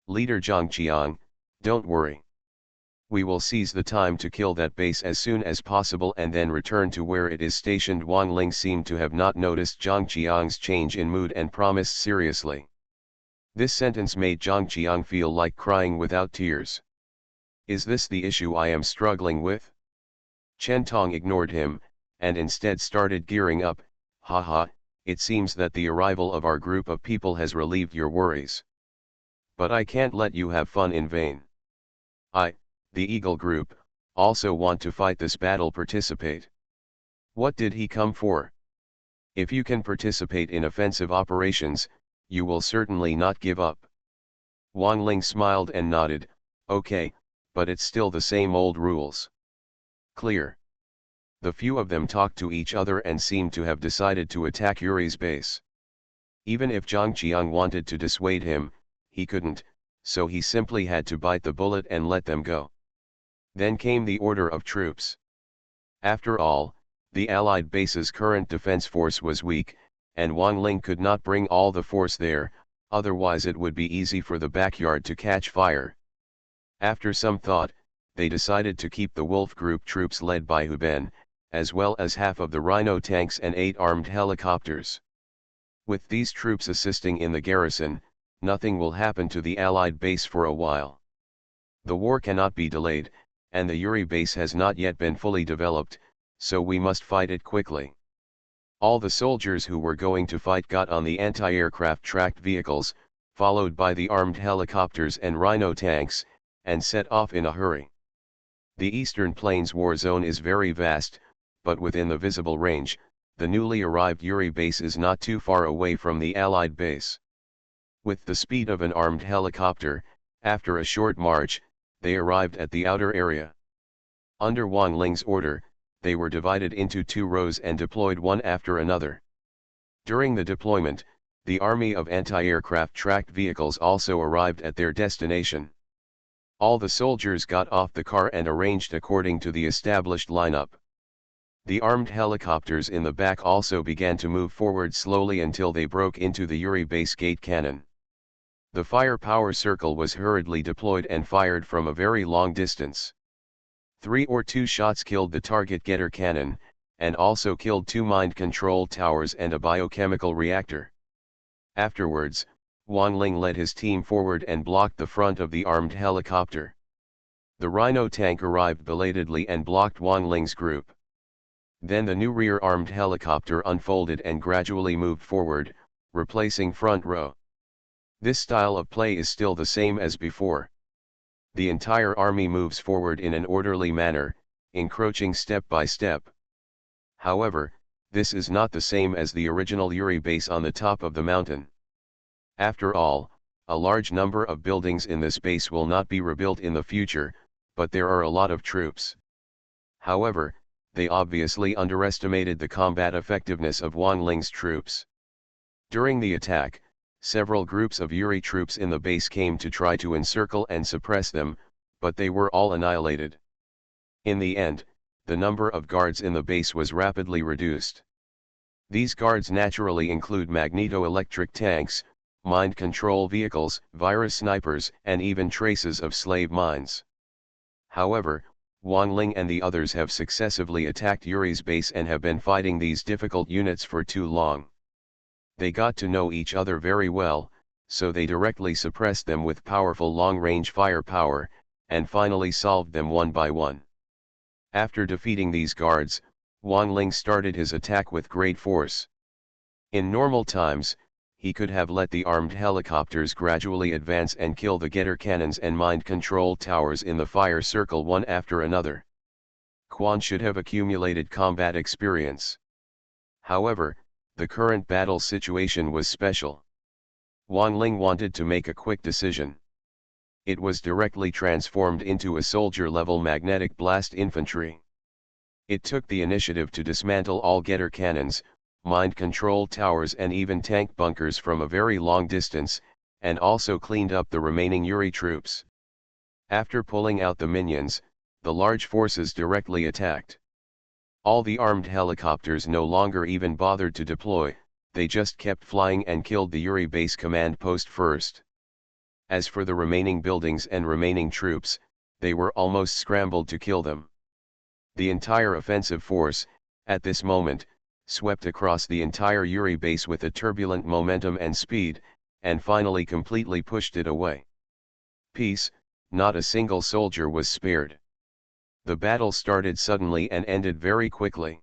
Leader Zhang Qiang, don't worry. We will seize the time to kill that base as soon as possible and then return to where it is stationed. Wang Ling seemed to have not noticed Zhang Qiang's change in mood and promised seriously. This sentence made Zhang Qiang feel like crying without tears. Is this the issue I am struggling with? Chen Tong ignored him, and instead started gearing up. Haha, it seems that the arrival of our group of people has relieved your worries. But I can't let you have fun in vain. The Eagle Group, also want to fight this battle. Participate. What did he come for? If you can participate in offensive operations, you will certainly not give up. Wang Ling smiled and nodded, okay, but it's still the same old rules. Clear. The few of them talked to each other and seemed to have decided to attack Yuri's base. Even if Zhang Qiang wanted to dissuade him, he couldn't, so he simply had to bite the bullet and let them go. Then came the order of troops. After all, the Allied base's current defense force was weak, and Wang Ling could not bring all the force there, otherwise it would be easy for the backyard to catch fire. After some thought, they decided to keep the Wolf Group troops led by Hu Ben, as well as half of the Rhino tanks and 8 armed helicopters. With these troops assisting in the garrison, nothing will happen to the Allied base for a while. The war cannot be delayed, and the Yuri base has not yet been fully developed, so we must fight it quickly. All the soldiers who were going to fight got on the anti-aircraft tracked vehicles, followed by the armed helicopters and Rhino tanks, and set off in a hurry. The Eastern Plains war zone is very vast, but within the visible range, the newly arrived Yuri base is not too far away from the Allied base. With the speed of an armed helicopter, after a short march, they arrived at the outer area. Under Wang Ling's order, they were divided into 2 rows and deployed one after another. During the deployment, the army of anti-aircraft tracked vehicles also arrived at their destination. All the soldiers got off the car and arranged according to the established lineup. The armed helicopters in the back also began to move forward slowly until they broke into the Yuri base gate cannon. The firepower circle was hurriedly deployed and fired from a very long distance. 3 or 2 shots killed the target getter cannon, and also killed 2 mind control towers and a biochemical reactor. Afterwards, Wang Ling led his team forward and blocked the front of the armed helicopter. The Rhino tank arrived belatedly and blocked Wang Ling's group. Then the new rear-armed helicopter unfolded and gradually moved forward, replacing front row. This style of play is still the same as before. The entire army moves forward in an orderly manner, encroaching step by step. However, this is not the same as the original Yuri base on the top of the mountain. After all, a large number of buildings in this base will not be rebuilt in the future, but there are a lot of troops. However, they obviously underestimated the combat effectiveness of Wang Ling's troops. During the attack, several groups of Yuri troops in the base came to try to encircle and suppress them, but they were all annihilated. In the end, the number of guards in the base was rapidly reduced. These guards naturally include magneto-electric tanks, mind control vehicles, virus snipers, and even traces of slave mines. However, Wang Ling and the others have successively attacked Yuri's base and have been fighting these difficult units for too long. They got to know each other very well, so they directly suppressed them with powerful long-range firepower, and finally solved them one by one. After defeating these guards, Wang Ling started his attack with great force. In normal times, he could have let the armed helicopters gradually advance and kill the getter cannons and mind control towers in the fire circle one after another. Quan should have accumulated combat experience. However, the current battle situation was special. Wang Ling wanted to make a quick decision. It was directly transformed into a soldier-level magnetic blast infantry. It took the initiative to dismantle all getter cannons, mind control towers and even tank bunkers from a very long distance, and also cleaned up the remaining Yuri troops. After pulling out the minions, the large forces directly attacked. All the armed helicopters no longer even bothered to deploy, they just kept flying and killed the Yuri base command post first. As for the remaining buildings and remaining troops, they were almost scrambled to kill them. The entire offensive force, at this moment, swept across the entire Yuri base with a turbulent momentum and speed, and finally completely pushed it away. Peace, not a single soldier was spared. The battle started suddenly and ended very quickly.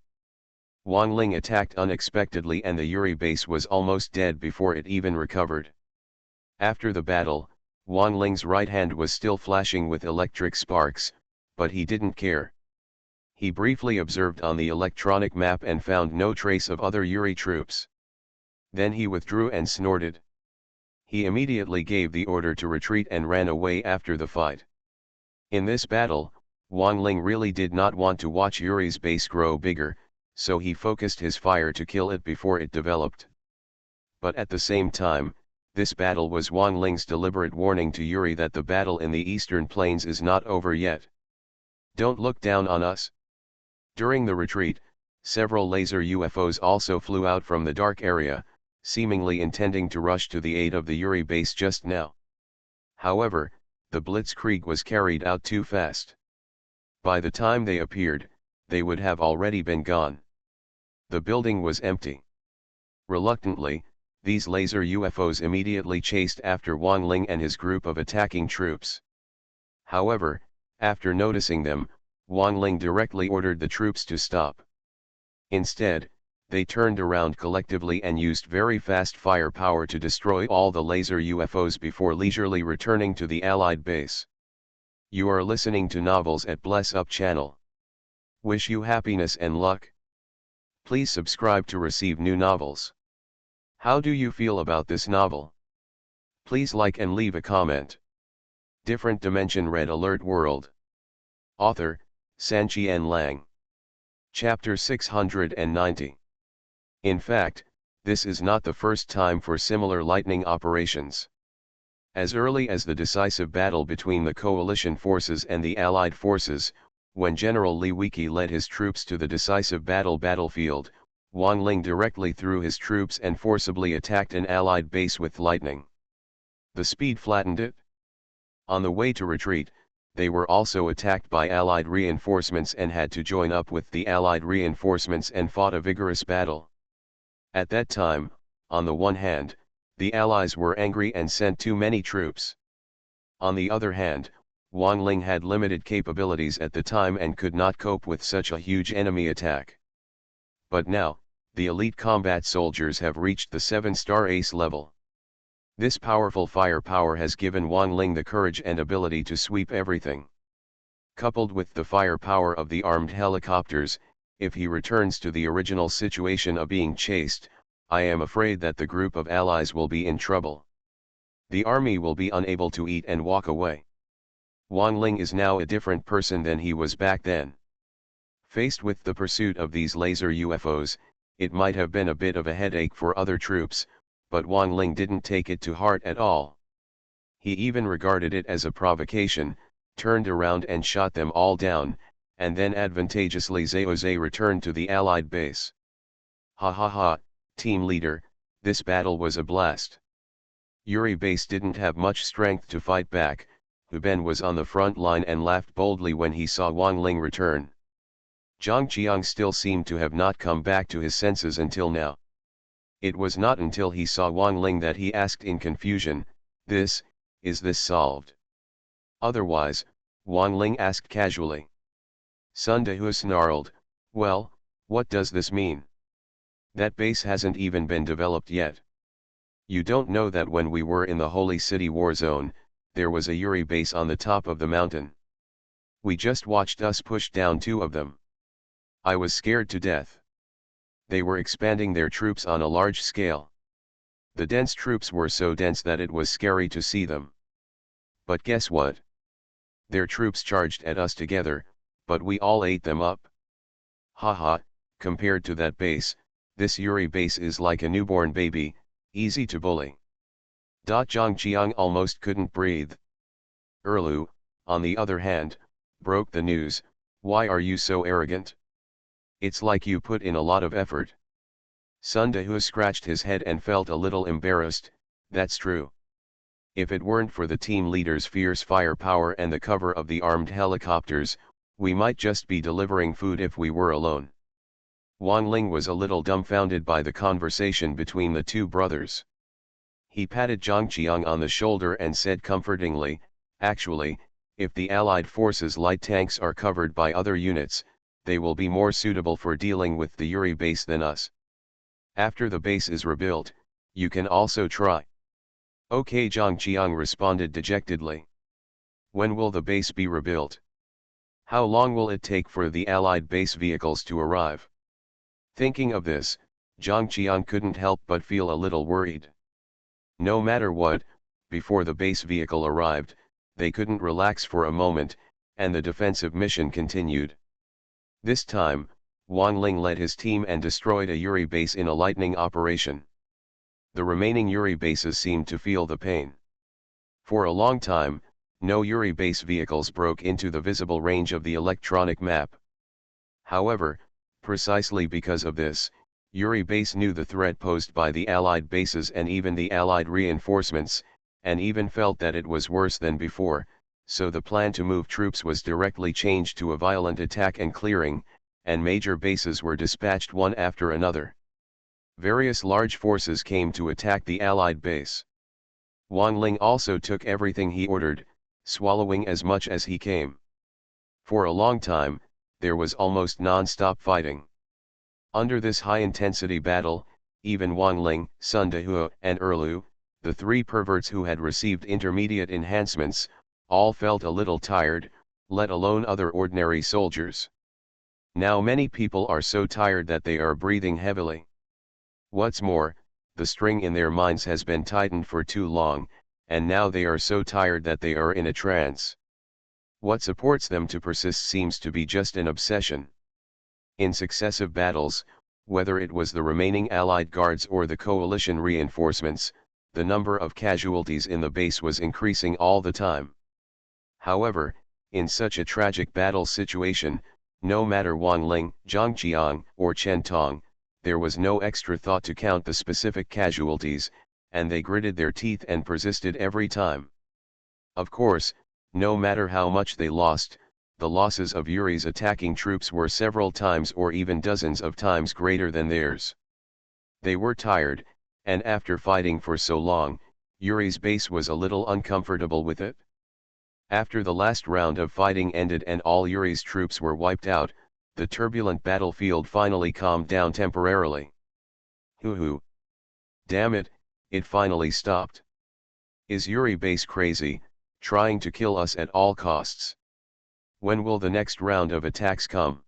Wang Ling attacked unexpectedly and the Yuri base was almost dead before it even recovered. After the battle, Wang Ling's right hand was still flashing with electric sparks, but he didn't care. He briefly observed on the electronic map and found no trace of other Yuri troops. Then he withdrew and snorted. He immediately gave the order to retreat and ran away after the fight. In this battle, Wang Ling really did not want to watch Yuri's base grow bigger, so he focused his fire to kill it before it developed. But at the same time, this battle was Wang Ling's deliberate warning to Yuri that the battle in the eastern plains is not over yet. Don't look down on us. During the retreat, several laser UFOs also flew out from the dark area, seemingly intending to rush to the aid of the Yuri base just now. However, the blitzkrieg was carried out too fast. By the time they appeared, they would have already been gone. The building was empty. Reluctantly, these laser UFOs immediately chased after Wang Ling and his group of attacking troops. However, after noticing them, Wang Ling directly ordered the troops to stop. Instead, they turned around collectively and used very fast firepower to destroy all the laser UFOs before leisurely returning to the Allied base. You are listening to Novels at Bless Up channel. Wish you happiness and luck. Please subscribe to receive new novels. How do you feel about this novel? Please like and leave a comment. Different Dimension Red Alert World. Author, Sanqian Lang. Chapter 690. In fact, this is not the first time for similar lightning operations. As early as the decisive battle between the coalition forces and the Allied forces, when General Li Wiki led his troops to the decisive battlefield, Wang Ling directly threw his troops and forcibly attacked an Allied base with lightning. The speed flattened it. On the way to retreat, they were also attacked by Allied reinforcements and had to join up with the Allied reinforcements and fought a vigorous battle. At that time, on the one hand, the Allies were angry and sent too many troops. On the other hand, Wang Ling had limited capabilities at the time and could not cope with such a huge enemy attack. But now, the elite combat soldiers have reached the 7-star ace level. This powerful firepower has given Wang Ling the courage and ability to sweep everything. Coupled with the firepower of the armed helicopters, if he returns to the original situation of being chased, I am afraid that the group of allies will be in trouble. The army will be unable to eat and walk away. Wang Ling is now a different person than he was back then. Faced with the pursuit of these laser UFOs, it might have been a bit of a headache for other troops, but Wang Ling didn't take it to heart at all. He even regarded it as a provocation, turned around and shot them all down, and then advantageously Zhao returned to the Allied base. Ha ha ha, team leader, this battle was a blast. Yuri base didn't have much strength to fight back. Hu Ben was on the front line and laughed boldly when he saw Wang Ling return. Zhang Qiang still seemed to have not come back to his senses until now. It was not until he saw Wang Ling that he asked in confusion, is this solved? Otherwise, Wang Ling asked casually. Sun Dehu snarled, well, what does this mean? That base hasn't even been developed yet. You don't know that when we were in the Holy City war zone, there was a Yuri base on the top of the mountain. We just watched us push down 2 of them. I was scared to death. They were expanding their troops on a large scale. The dense troops were so dense that it was scary to see them. But guess what? Their troops charged at us together, but we all ate them up. Haha, compared to that base, this Yuri base is like a newborn baby, easy to bully. Zhang Qiang almost couldn't breathe. Erlu, on the other hand, broke the news, why are you so arrogant? It's like you put in a lot of effort. Sun Dehu scratched his head and felt a little embarrassed, that's true. If it weren't for the team leader's fierce firepower and the cover of the armed helicopters, we might just be delivering food if we were alone. Wang Ling was a little dumbfounded by the conversation between the 2 brothers. He patted Zhang Qiang on the shoulder and said comfortingly, actually, if the Allied forces' light tanks are covered by other units, they will be more suitable for dealing with the Yuri base than us. After the base is rebuilt, you can also try. Okay, Zhang Qiang responded dejectedly. When will the base be rebuilt? How long will it take for the Allied base vehicles to arrive? Thinking of this, Zhang Qiang couldn't help but feel a little worried. No matter what, before the base vehicle arrived, they couldn't relax for a moment, and the defensive mission continued. This time, Wang Ling led his team and destroyed a Yuri base in a lightning operation. The remaining Yuri bases seemed to feel the pain. For a long time, no Yuri base vehicles broke into the visible range of the electronic map. However, precisely because of this, Yuri base knew the threat posed by the Allied bases and even the Allied reinforcements, and even felt that it was worse than before, so the plan to move troops was directly changed to a violent attack and clearing, and major bases were dispatched one after another. Various large forces came to attack the Allied base. Wang Ling also took everything he ordered, swallowing as much as he came. For a long time, there was almost non-stop fighting. Under this high-intensity battle, even Wang Ling, Sun Dehu, and Erlu, the 3 perverts who had received intermediate enhancements, all felt a little tired, let alone other ordinary soldiers. Now many people are so tired that they are breathing heavily. What's more, the string in their minds has been tightened for too long, and now they are so tired that they are in a trance. What supports them to persist seems to be just an obsession. In successive battles, whether it was the remaining Allied guards or the coalition reinforcements, the number of casualties in the base was increasing all the time. However, in such a tragic battle situation, no matter Wang Ling, Zhang Qiang, or Chen Tong, there was no extra thought to count the specific casualties, and they gritted their teeth and persisted every time. Of course, no matter how much they lost, the losses of Yuri's attacking troops were several times or even dozens of times greater than theirs. They were tired, and after fighting for so long, Yuri's base was a little uncomfortable with it. After the last round of fighting ended and all Yuri's troops were wiped out, the turbulent battlefield finally calmed down temporarily. Hoo-hoo. Damn it, it finally stopped. Is Yuri base crazy, trying to kill us at all costs? When will the next round of attacks come?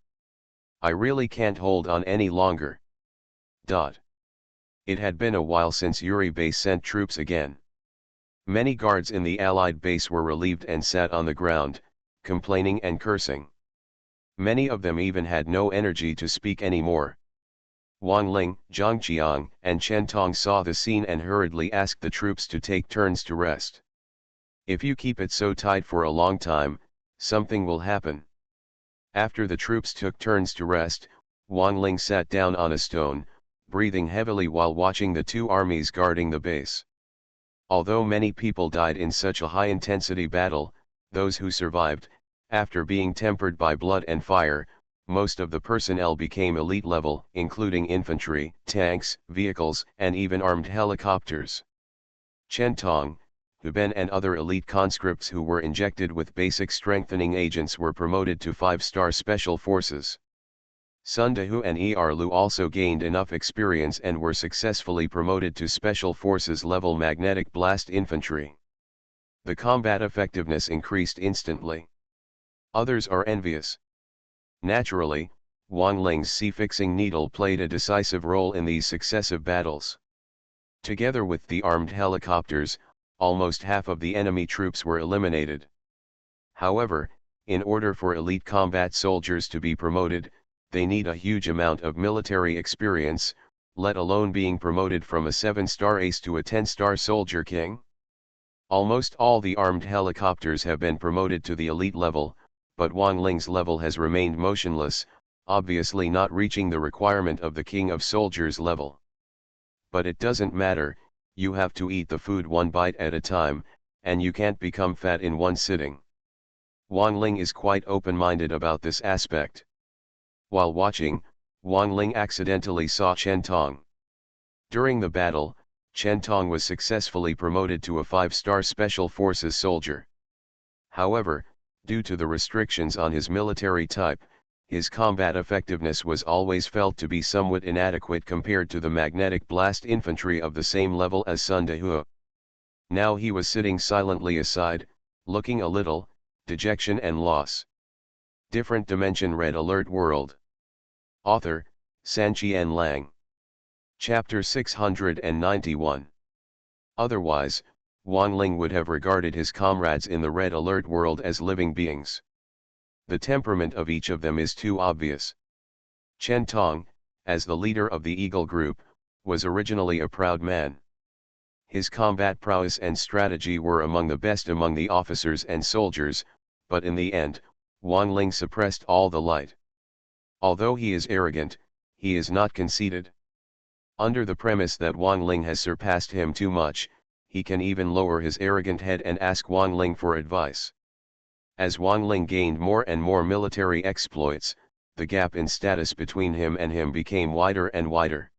I really can't hold on any longer. It had been a while since Yuri base sent troops again. Many guards in the Allied base were relieved and sat on the ground, complaining and cursing. Many of them even had no energy to speak anymore. Wang Ling, Zhang Qiang, and Chen Tong saw the scene and hurriedly asked the troops to take turns to rest. If you keep it so tight for a long time, something will happen. After the troops took turns to rest, Wang Ling sat down on a stone, breathing heavily while watching the two armies guarding the base. Although many people died in such a high-intensity battle, those who survived, after being tempered by blood and fire, most of the personnel became elite level, including infantry, tanks, vehicles, and even armed helicopters. Chen Tong, Huben and other elite conscripts who were injected with basic strengthening agents were promoted to 5-star special forces. Sun Dehu and Er Lu also gained enough experience and were successfully promoted to Special Forces level magnetic blast infantry. The combat effectiveness increased instantly. Others are envious. Naturally, Wang Ling's sea-fixing needle played a decisive role in these successive battles. Together with the armed helicopters, almost half of the enemy troops were eliminated. However, in order for elite combat soldiers to be promoted, they need a huge amount of military experience, let alone being promoted from a 7-star ace to a 10-star soldier king. Almost all the armed helicopters have been promoted to the elite level, but Wang Ling's level has remained motionless, obviously not reaching the requirement of the King of Soldiers level. But it doesn't matter, you have to eat the food one bite at a time, and you can't become fat in one sitting. Wang Ling is quite open-minded about this aspect. While watching, Wang Ling accidentally saw Chen Tong. During the battle, Chen Tong was successfully promoted to a 5-star Special Forces soldier. However, due to the restrictions on his military type, his combat effectiveness was always felt to be somewhat inadequate compared to the magnetic blast infantry of the same level as Sun Dehu. Now he was sitting silently aside, looking a little, dejection and loss. Different Dimension Red Alert World. Author, Sanqian Lang. Chapter 691. Otherwise, Wang Ling would have regarded his comrades in the Red Alert World as living beings. The temperament of each of them is too obvious. Chen Tong, as the leader of the Eagle Group, was originally a proud man. His combat prowess and strategy were among the best among the officers and soldiers, but in the end, Wang Ling suppressed all the light. Although he is arrogant, he is not conceited. Under the premise that Wang Ling has surpassed him too much, he can even lower his arrogant head and ask Wang Ling for advice. As Wang Ling gained more and more military exploits, the gap in status between him and him became wider and wider.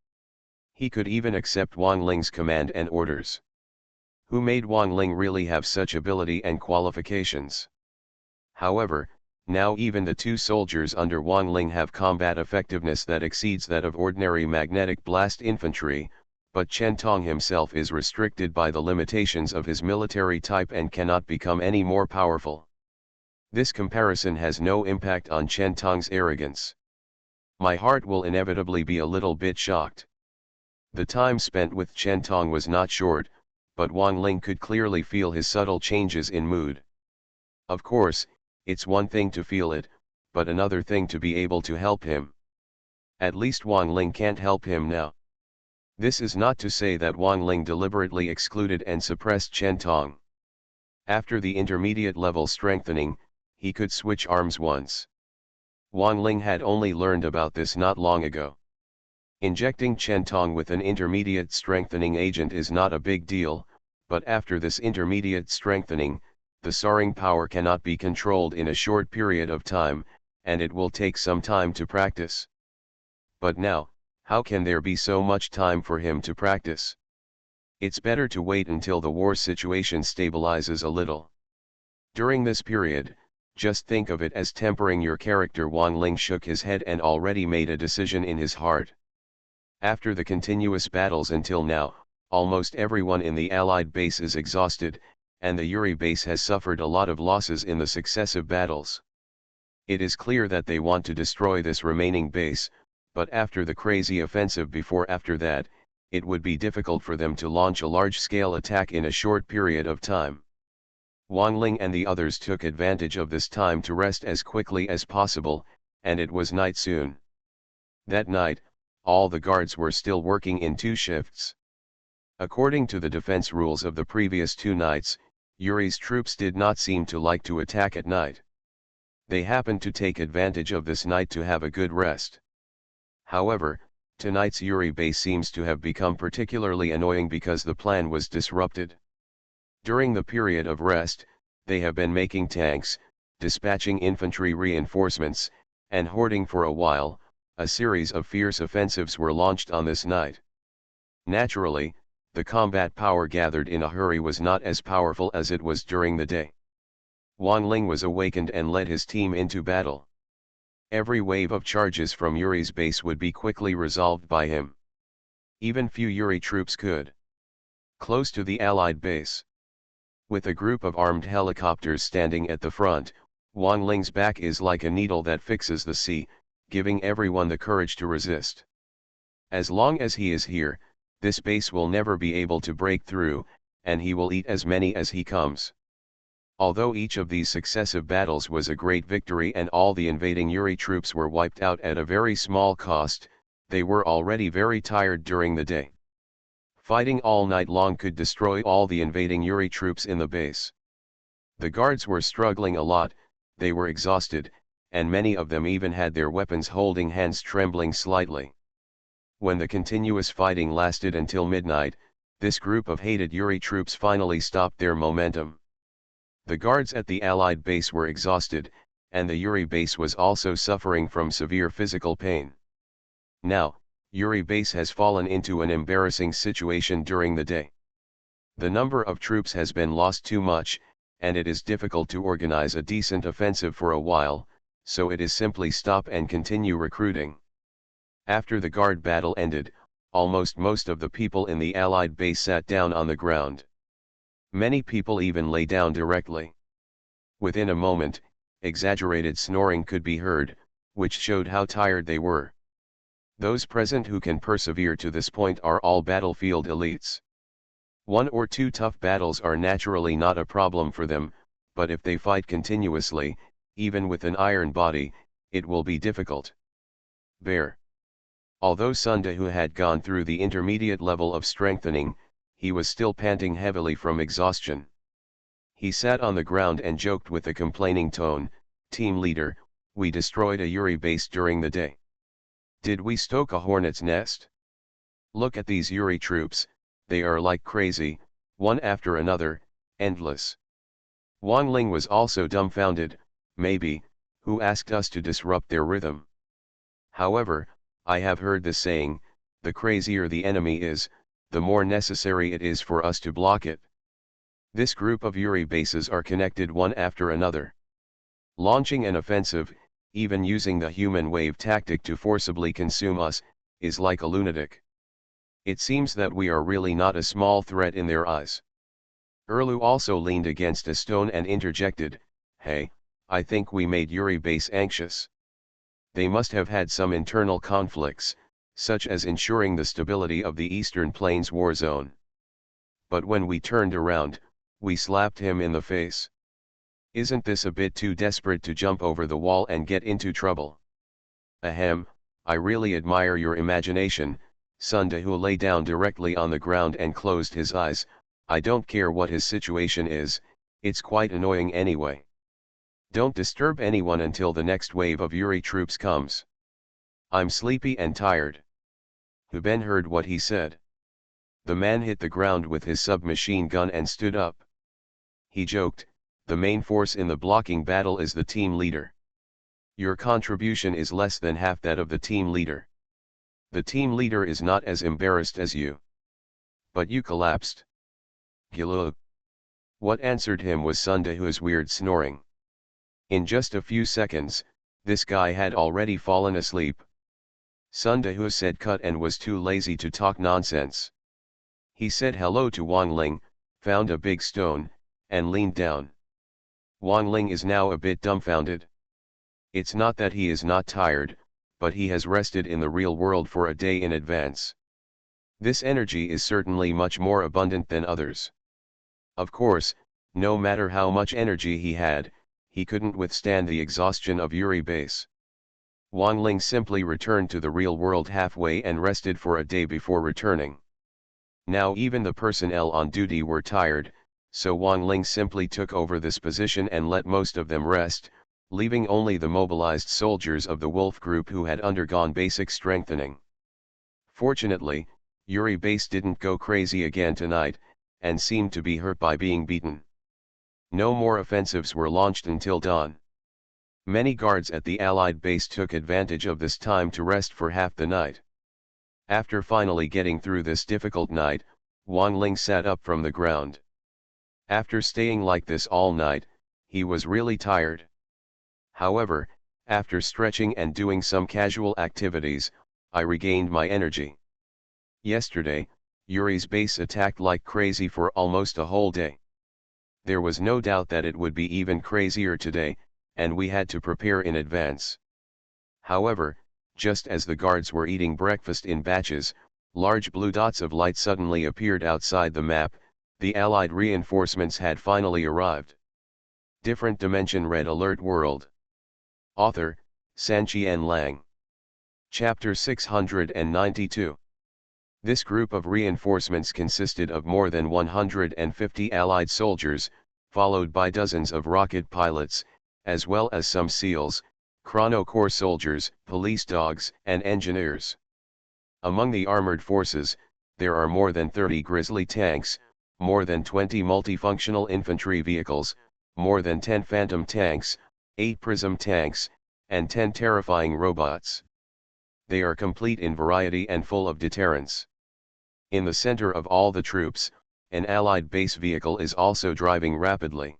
He could even accept Wang Ling's command and orders. Who made Wang Ling really have such ability and qualifications? However, now even the two soldiers under Wang Ling have combat effectiveness that exceeds that of ordinary magnetic blast infantry, but Chen Tong himself is restricted by the limitations of his military type and cannot become any more powerful. This comparison has no impact on Chen Tong's arrogance. My heart will inevitably be a little bit shocked. The time spent with Chen Tong was not short, but Wang Ling could clearly feel his subtle changes in mood. Of course, it's one thing to feel it, but another thing to be able to help him. At least Wang Ling can't help him now. This is not to say that Wang Ling deliberately excluded and suppressed Chen Tong. After the intermediate level strengthening, he could switch arms once. Wang Ling had only learned about this not long ago. Injecting Chen Tong with an intermediate strengthening agent is not a big deal, but after this intermediate strengthening, the soaring power cannot be controlled in a short period of time, and it will take some time to practice. But now, how can there be so much time for him to practice? It's better to wait until the war situation stabilizes a little. During this period, Just think of it as tempering your character. Wang Ling shook his head and already made a decision in his heart. After the continuous battles until now, almost everyone in the Allied base is exhausted, and the Yuri base has suffered a lot of losses in the successive battles. It is clear that they want to destroy this remaining base, but after the crazy offensive after that, it would be difficult for them to launch a large-scale attack in a short period of time. Wang Ling and the others took advantage of this time to rest as quickly as possible, and it was night soon. That night, all the guards were still working in 2 shifts. According to the defense rules of the previous 2 nights, Yuri's troops did not seem to like to attack at night. They happened to take advantage of this night to have a good rest. However, tonight's Yuri base seems to have become particularly annoying because the plan was disrupted. During the period of rest, they have been making tanks, dispatching infantry reinforcements, and hoarding for a while. A series of fierce offensives were launched on this night. Naturally, the combat power gathered in a hurry was not as powerful as it was during the day. Wang Ling was awakened and led his team into battle. Every wave of charges from Yuri's base would be quickly resolved by him. Even few Yuri troops could. Close to the Allied base, with a group of armed helicopters standing at the front, Wang Ling's back is like a needle that fixes the sea, giving everyone the courage to resist. As long as he is here, this base will never be able to break through, and he will eat as many as he comes. Although each of these successive battles was a great victory and all the invading Yuri troops were wiped out at a very small cost, they were already very tired during the day. Fighting all night long could destroy all the invading Yuri troops in the base. The guards were struggling a lot, they were exhausted, and many of them even had their weapons holding hands trembling slightly. When the continuous fighting lasted until midnight, this group of hated Yuri troops finally stopped their momentum. The guards at the Allied base were exhausted, and the Yuri base was also suffering from severe physical pain. Now, Yuri base has fallen into an embarrassing situation during the day. The number of troops has been lost too much, and it is difficult to organize a decent offensive for a while, so it is simply stop and continue recruiting. After the guard battle ended, almost most of the people in the Allied base sat down on the ground. Many people even lay down directly. Within a moment, exaggerated snoring could be heard, which showed how tired they were. Those present who can persevere to this point are all battlefield elites. 1 or 2 tough battles are naturally not a problem for them, but if they fight continuously, even with an iron body, it will be difficult. Bear. Although Sundahu had gone through the intermediate level of strengthening, he was still panting heavily from exhaustion. He sat on the ground and joked with a complaining tone, "Team leader, we destroyed a Yuri base during the day. Did we stoke a hornet's nest? Look at these Yuri troops, they are like crazy, one after another, endless." Wang Ling was also dumbfounded. Maybe, who asked us to disrupt their rhythm? However, I have heard this saying, the crazier the enemy is, the more necessary it is for us to block it. This group of Yuri bases are connected one after another. Launching an offensive, even using the human wave tactic to forcibly consume us, is like a lunatic. It seems that we are really not a small threat in their eyes. Erlu also leaned against a stone and interjected, "Hey, I think we made Yuri base anxious. They must have had some internal conflicts, such as ensuring the stability of the Eastern Plains war zone. But when we turned around, we slapped him in the face. Isn't this a bit too desperate to jump over the wall and get into trouble?" "Ahem, I really admire your imagination." Sundahu lay down directly on the ground and closed his eyes. "I don't care what his situation is, it's quite annoying anyway. Don't disturb anyone until the next wave of Yuri troops comes. I'm sleepy and tired." Huben heard what he said. The man hit the ground with his submachine gun and stood up. He joked, "The main force in the blocking battle is the team leader. Your contribution is less than half that of the team leader. The team leader is not as embarrassed as you. But you collapsed." "Gilug." What answered him was Sundahu's weird snoring. In just a few seconds, this guy had already fallen asleep. Sun Dehu said cut and was too lazy to talk nonsense. He said hello to Wang Ling, found a big stone, and leaned down. Wang Ling is now a bit dumbfounded. It's not that he is not tired, but he has rested in the real world for a day in advance. This energy is certainly much more abundant than others. Of course, no matter how much energy he had, he couldn't withstand the exhaustion of Yuri base. Wang Ling simply returned to the real world halfway and rested for a day before returning. Now even the personnel on duty were tired, so Wang Ling simply took over this position and let most of them rest, leaving only the mobilized soldiers of the Wolf Group who had undergone basic strengthening. Fortunately, Yuri base didn't go crazy again tonight, and seemed to be hurt by being beaten. No more offensives were launched until dawn. Many guards at the Allied base took advantage of this time to rest for half the night. After finally getting through this difficult night, Wang Ling sat up from the ground. After staying like this all night, he was really tired. However, after stretching and doing some casual activities, I regained my energy. Yesterday, Yuri's base attacked like crazy for almost a whole day. There was no doubt that it would be even crazier today, and we had to prepare in advance. However, just as the guards were eating breakfast in batches, large blue dots of light suddenly appeared outside the map. The Allied reinforcements had finally arrived. Different Dimension Red Alert World. Author, Sanqian Lang. Chapter 692. This group of reinforcements consisted of more than 150 Allied soldiers, followed by dozens of rocket pilots, as well as some SEALs, Chrono Corps soldiers, police dogs, and engineers. Among the armored forces, there are more than 30 Grizzly tanks, more than 20 multifunctional infantry vehicles, more than 10 Phantom tanks, 8 Prism tanks, and 10 terrifying robots. They are complete in variety and full of deterrence. In the center of all the troops, an Allied base vehicle is also driving rapidly.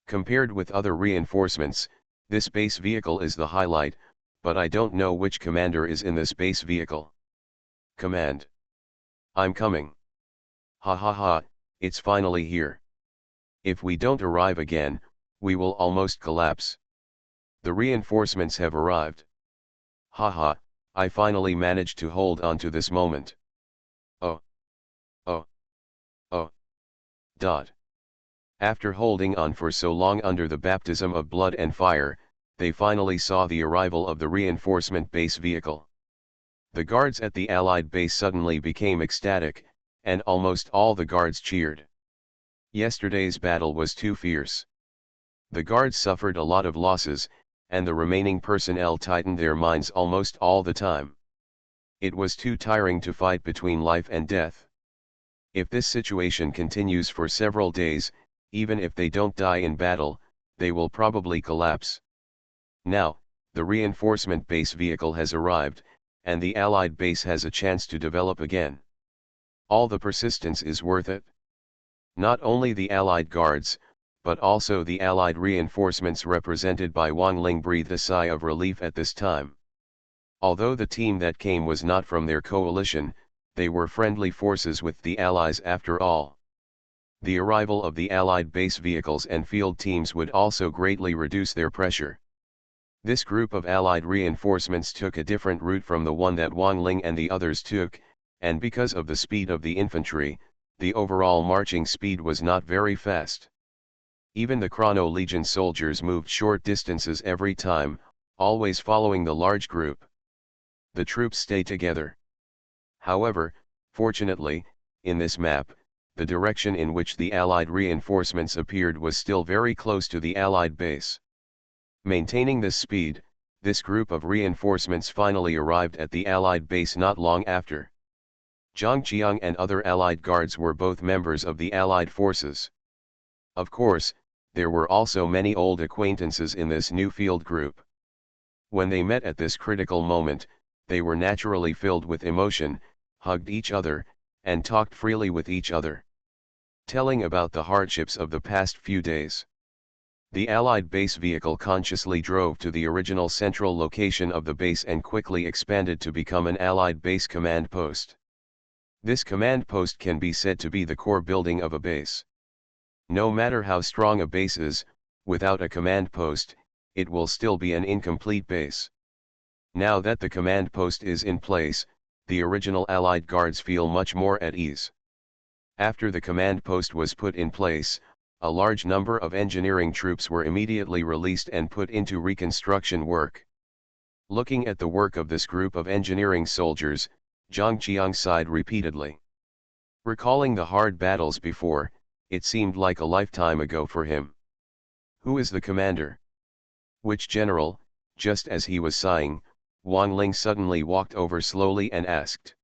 Compared with other reinforcements, this base vehicle is the highlight, but I don't know which commander is in this base vehicle. Command. I'm coming. Ha ha ha, it's finally here. If we don't arrive again, we will almost collapse. The reinforcements have arrived. Ha ha, I finally managed to hold on to this moment. Oh. Oh. Oh. Dot. After holding on for so long under the baptism of blood and fire, they finally saw the arrival of the reinforcement base vehicle. The guards at the Allied base suddenly became ecstatic, and almost all the guards cheered. Yesterday's battle was too fierce. The guards suffered a lot of losses, and the remaining personnel tightened their minds almost all the time. It was too tiring to fight between life and death. If this situation continues for several days, even if they don't die in battle, they will probably collapse. Now, the reinforcement base vehicle has arrived, and the Allied base has a chance to develop again. All the persistence is worth it. Not only the Allied guards, but also the Allied reinforcements represented by Wang Ling breathed a sigh of relief at this time. Although the team that came was not from their coalition, they were friendly forces with the Allies after all. The arrival of the Allied base vehicles and field teams would also greatly reduce their pressure. This group of Allied reinforcements took a different route from the one that Wang Ling and the others took, and because of the speed of the infantry, the overall marching speed was not very fast. Even the Chrono Legion soldiers moved short distances every time, always following the large group. The troops stay together. However, fortunately, in this map, the direction in which the Allied reinforcements appeared was still very close to the Allied base. Maintaining this speed, this group of reinforcements finally arrived at the Allied base not long after. Zhang Qiang and other Allied guards were both members of the Allied forces. Of course, there were also many old acquaintances in this new field group. When they met at this critical moment, they were naturally filled with emotion, hugged each other, and talked freely with each other, telling about the hardships of the past few days. The Allied base vehicle consciously drove to the original central location of the base and quickly expanded to become an Allied base command post. This command post can be said to be the core building of a base. No matter how strong a base is, without a command post, it will still be an incomplete base. Now that the command post is in place, the original Allied guards feel much more at ease. After the command post was put in place, a large number of engineering troops were immediately released and put into reconstruction work. Looking at the work of this group of engineering soldiers, Zhang Qiang sighed repeatedly. Recalling the hard battles before, it seemed like a lifetime ago for him. Who is the commander? Which general? Just as he was sighing, Wang Ling suddenly walked over slowly and asked.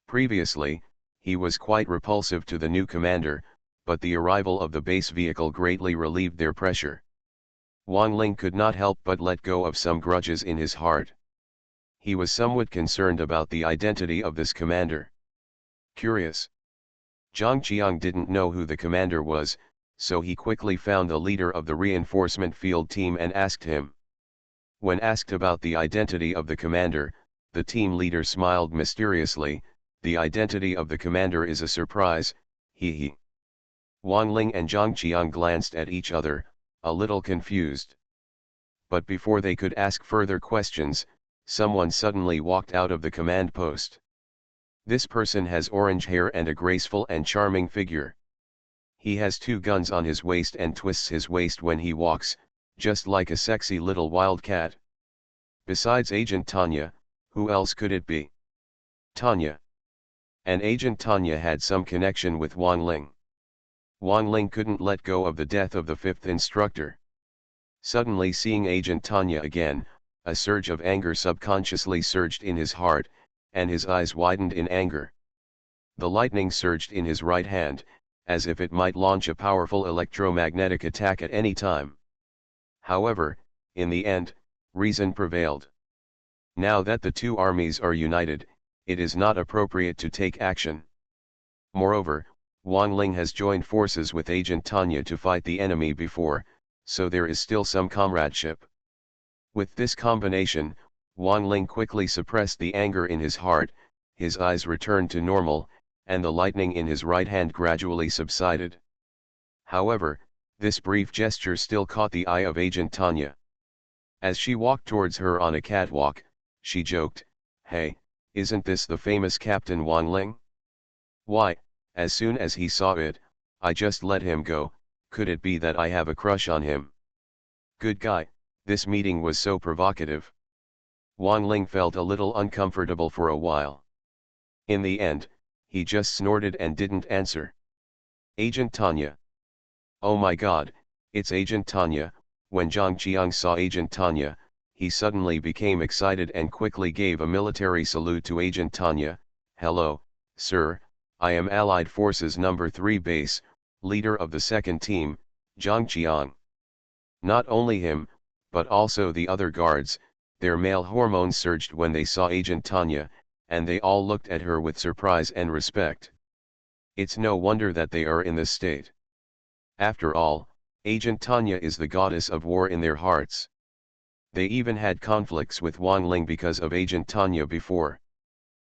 Previously, he was quite repulsive to the new commander, but the arrival of the base vehicle greatly relieved their pressure. Wang Ling could not help but let go of some grudges in his heart. He was somewhat concerned about the identity of this commander. Curious. Zhang Qiang didn't know who the commander was, so he quickly found the leader of the reinforcement field team and asked him. When asked about the identity of the commander, the team leader smiled mysteriously. The identity of the commander is a surprise, he. Wang Ling and Zhang Qiang glanced at each other, a little confused. But before they could ask further questions, someone suddenly walked out of the command post. This person has orange hair and a graceful and charming figure. He has 2 guns on his waist and twists his waist when he walks, just like a sexy little wildcat. Besides Agent Tanya, who else could it be? Tanya. And Agent Tanya had some connection with Wang Ling. Wang Ling couldn't let go of the death of the 5th instructor. Suddenly seeing Agent Tanya again, a surge of anger subconsciously surged in his heart, and his eyes widened in anger. The lightning surged in his right hand, as if it might launch a powerful electromagnetic attack at any time. However, in the end, reason prevailed. Now that the 2 armies are united, it is not appropriate to take action. Moreover, Wang Ling has joined forces with Agent Tanya to fight the enemy before, so there is still some comradeship. With this combination, Wang Ling quickly suppressed the anger in his heart, his eyes returned to normal, and the lightning in his right hand gradually subsided. However, this brief gesture still caught the eye of Agent Tanya. As she walked towards her on a catwalk, she joked, "Hey, isn't this the famous Captain Wang Ling? Why, as soon as he saw it, I just let him go. Could it be that I have a crush on him?" Good guy, this meeting was so provocative. Wang Ling felt a little uncomfortable for a while. In the end, he just snorted and didn't answer. Agent Tanya. Oh my god, it's Agent Tanya. When Zhang Qiang saw Agent Tanya, he suddenly became excited and quickly gave a military salute to Agent Tanya. "Hello, sir, I am Allied Forces No. 3 base, leader of the 2nd team, Zhang Qiang." Not only him, but also the other guards, their male hormones surged when they saw Agent Tanya, and they all looked at her with surprise and respect. It's no wonder that they are in this state. After all, Agent Tanya is the goddess of war in their hearts. They even had conflicts with Wang Ling because of Agent Tanya before.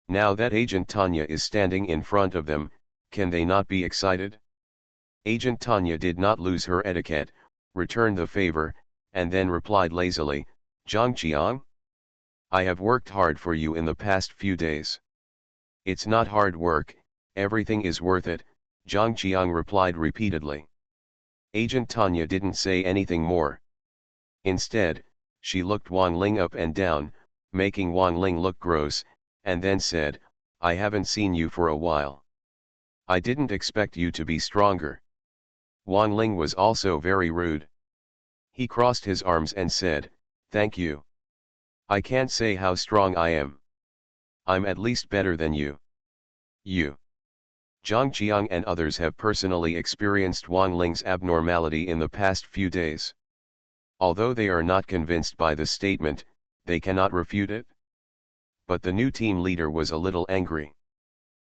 Now that Agent Tanya is standing in front of them, can they not be excited? Agent Tanya did not lose her etiquette, returned the favor, and then replied lazily, "Zhang Qiang? I have worked hard for you in the past few days." "It's not hard work, everything is worth it," Zhang Qiang replied repeatedly. Agent Tanya didn't say anything more. Instead, she looked Wang Ling up and down, making Wang Ling look gross, and then said, "I haven't seen you for a while. I didn't expect you to be stronger." Wang Ling was also very rude. He crossed his arms and said, "Thank you. I can't say how strong I am. I'm at least better than you." You. Zhang Qiang and others have personally experienced Wang Ling's abnormality in the past few days. Although they are not convinced by the statement, they cannot refute it. But the new team leader was a little angry.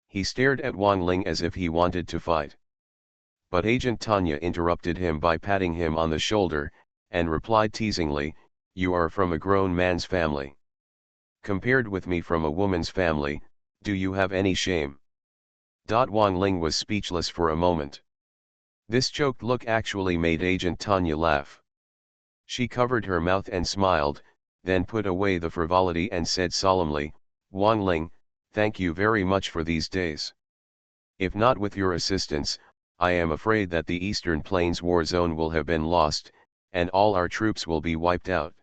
He stared at Wang Ling as if he wanted to fight. But Agent Tanya interrupted him by patting him on the shoulder, and replied teasingly, "You are from a grown man's family. Compared with me from a woman's family, do you have any shame?" Wang Ling was speechless for a moment. This choked look actually made Agent Tanya laugh. She covered her mouth and smiled, then put away the frivolity and said solemnly, "Wang Ling, thank you very much for these days. If not with your assistance, I am afraid that the Eastern Plains war zone will have been lost, and all our troops will be wiped out.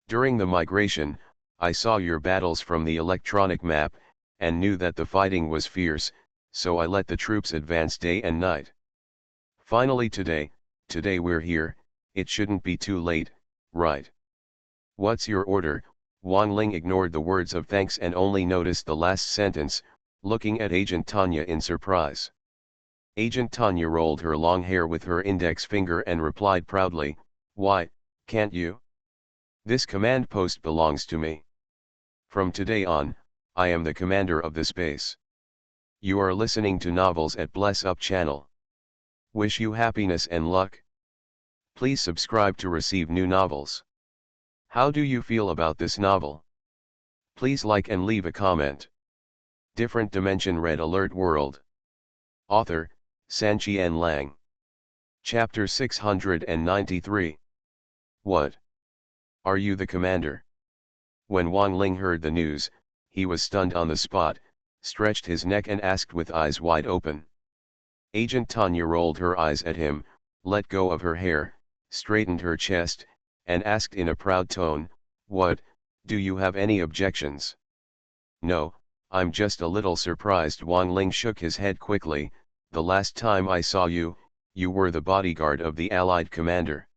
During the migration, I saw your battles from the electronic map, and knew that the fighting was fierce, so I let the troops advance day and night. Finally today we're here, it shouldn't be too late, right? What's your order?" Wang Ling ignored the words of thanks and only noticed the last sentence, looking at Agent Tanya in surprise. Agent Tanya rolled her long hair with her index finger and replied proudly, "Why, can't you? This command post belongs to me. From today on, I am the commander of this base. You are listening to Novels at Bless Up channel. Wish you happiness and luck. Please subscribe to receive new novels. How do you feel about this novel? Please like and leave a comment. Different Dimension Red Alert World. Author, Sanqian Lang. Chapter 693. What? Are you the commander? When Wang Ling heard the news, he was stunned on the spot, stretched his neck and asked with eyes wide open. Agent Tanya rolled her eyes at him, let go of her hair, straightened her chest, and asked in a proud tone, "What, do you have any objections?" "No, I'm just a little surprised." Wang Ling shook his head quickly. "The last time I saw you, you were the bodyguard of the Allied commander.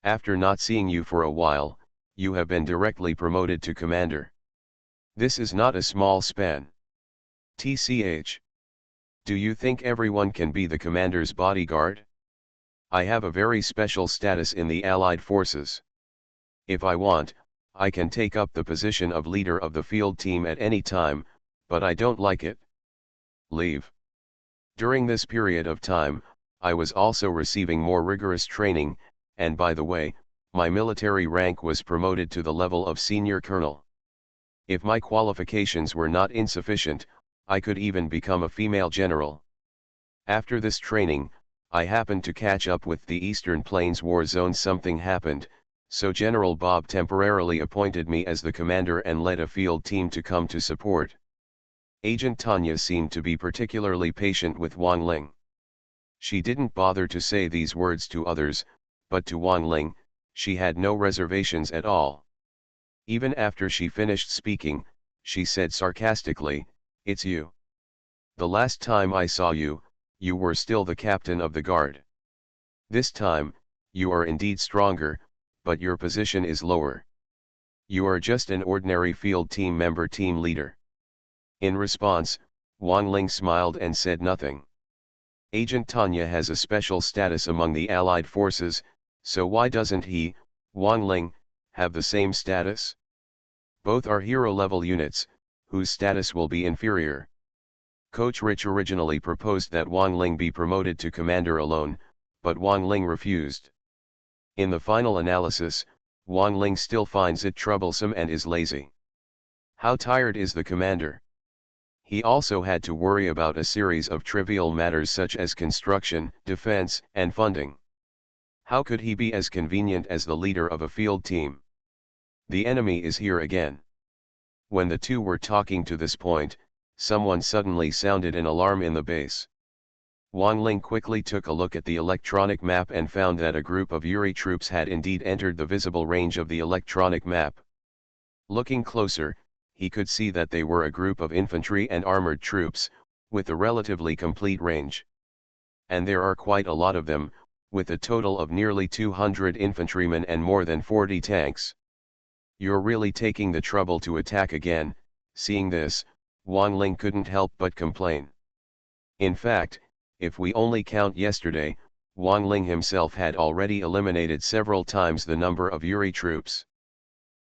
After not seeing you for a while, you have been directly promoted to commander. This is not a small span. TCH. Do you think everyone can be the commander's bodyguard? I have a very special status in the Allied forces. If I want, I can take up the position of leader of the field team at any time, but I don't like it. Leave. During this period of time, I was also receiving more rigorous training, and by the way, my military rank was promoted to the level of senior colonel. If my qualifications were not insufficient, I could even become a female general. After this training, I happened to catch up with the Eastern Plains war zone. Something happened, so General Bob temporarily appointed me as the commander and led a field team to come to support." Agent Tanya seemed to be particularly patient with Wang Ling. She didn't bother to say these words to others, but to Wang Ling, she had no reservations at all. Even after she finished speaking, she said sarcastically, "It's you. The last time I saw you, you were still the captain of the guard. This time, you are indeed stronger, but your position is lower. You are just an ordinary field team member, team leader." In response, Wang Ling smiled and said nothing. Agent Tanya has a special status among the Allied forces, so why doesn't he, Wang Ling, have the same status? Both are hero-level units, whose status will be inferior. PoortoRich originally proposed that Wang Ling be promoted to commander alone, but Wang Ling refused. In the final analysis, Wang Ling still finds it troublesome and is lazy. How tired is the commander? He also had to worry about a series of trivial matters such as construction, defense, and funding. How could he be as convenient as the leader of a field team? The enemy is here again. When the two were talking to this point, someone suddenly sounded an alarm in the base. Wang Ling quickly took a look at the electronic map and found that a group of Yuri troops had indeed entered the visible range of the electronic map. Looking closer, he could see that they were a group of infantry and armored troops, with a relatively complete range. And there are quite a lot of them, with a total of nearly 200 infantrymen and more than 40 tanks. You're really taking the trouble to attack again. Seeing this, Wang Ling couldn't help but complain. In fact, if we only count yesterday, Wang Ling himself had already eliminated several times the number of Yuri troops.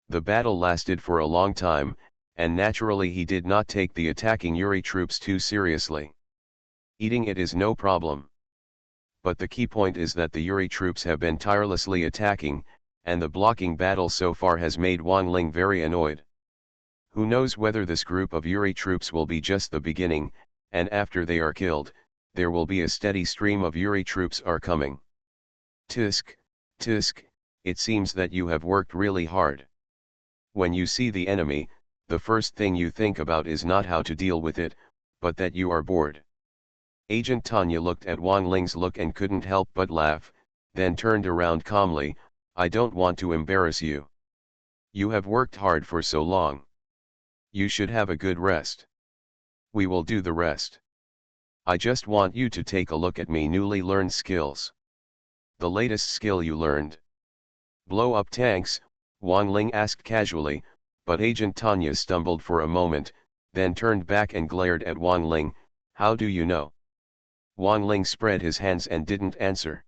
The battle lasted for a long time, and naturally he did not take the attacking Yuri troops too seriously. Eating it is no problem. But the key point is that the Yuri troops have been tirelessly attacking, and the blocking battle so far has made Wang Ling very annoyed. Who knows whether this group of Yuri troops will be just the beginning, and after they are killed, there will be a steady stream of Yuri troops are coming. Tisk, tisk, it seems that you have worked really hard. When you see the enemy, the first thing you think about is not how to deal with it, but that you are bored. Agent Tanya looked at Wang Ling's look and couldn't help but laugh, then turned around calmly. I don't want to embarrass you. You have worked hard for so long. You should have a good rest. We will do the rest. I just want you to take a look at me newly learned skills. The latest skill you learned. Blow up tanks, Wang Ling asked casually, but Agent Tanya stumbled for a moment, then turned back and glared at Wang Ling. How do you know? Wang Ling spread his hands and didn't answer.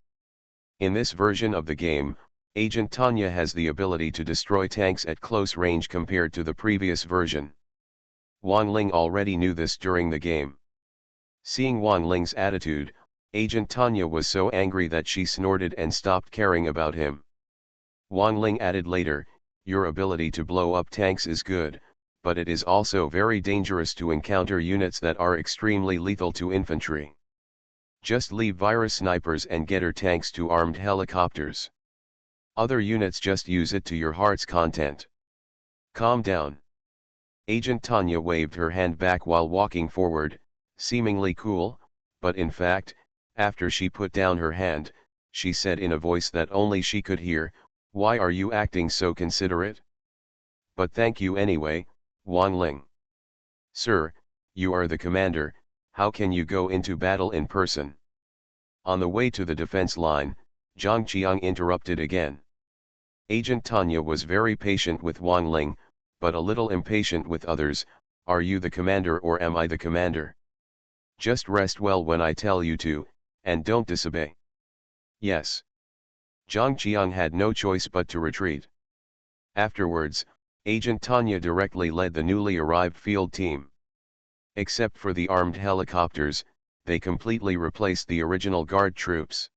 In this version of the game, Agent Tanya has the ability to destroy tanks at close range compared to the previous version. Wang Ling already knew this during the game. Seeing Wang Ling's attitude, Agent Tanya was so angry that she snorted and stopped caring about him. Wang Ling added later, your ability to blow up tanks is good, but it is also very dangerous to encounter units that are extremely lethal to infantry. Just leave virus snipers and getter tanks to armed helicopters. Other units just use it to your heart's content. Calm down. Agent Tanya waved her hand back while walking forward, seemingly cool, but in fact, after she put down her hand, she said in a voice that only she could hear, why are you acting so considerate? But thank you anyway, Wang Ling. Sir, you are the commander, how can you go into battle in person? On the way to the defense line, Zhang Qiang interrupted again. Agent Tanya was very patient with Wang Ling, but a little impatient with others. Are you the commander or am I the commander? Just rest well when I tell you to, and don't disobey. Yes. Zhang Qiang had no choice but to retreat. Afterwards, Agent Tanya directly led the newly arrived field team. Except for the armed helicopters, they completely replaced the original guard troops.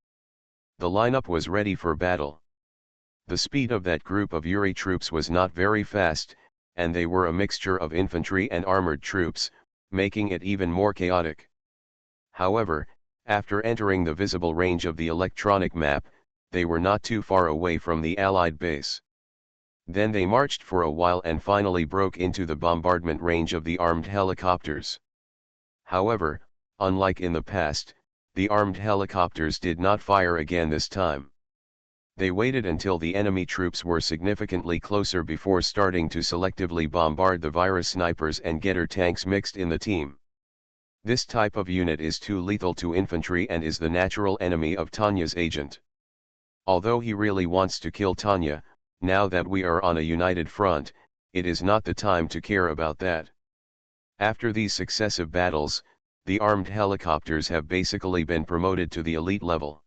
The lineup was ready for battle. The speed of that group of Yuri troops was not very fast, and they were a mixture of infantry and armored troops, making it even more chaotic. However, after entering the visible range of the electronic map, they were not too far away from the Allied base. Then they marched for a while and finally broke into the bombardment range of the armed helicopters. However, unlike in the past, the armed helicopters did not fire again this time. They waited until the enemy troops were significantly closer before starting to selectively bombard the virus snipers and getter tanks mixed in the team. This type of unit is too lethal to infantry and is the natural enemy of Tanya's agent. Although he really wants to kill Tanya, now that we are on a united front, it is not the time to care about that. After these successive battles, the armed helicopters have basically been promoted to the elite level.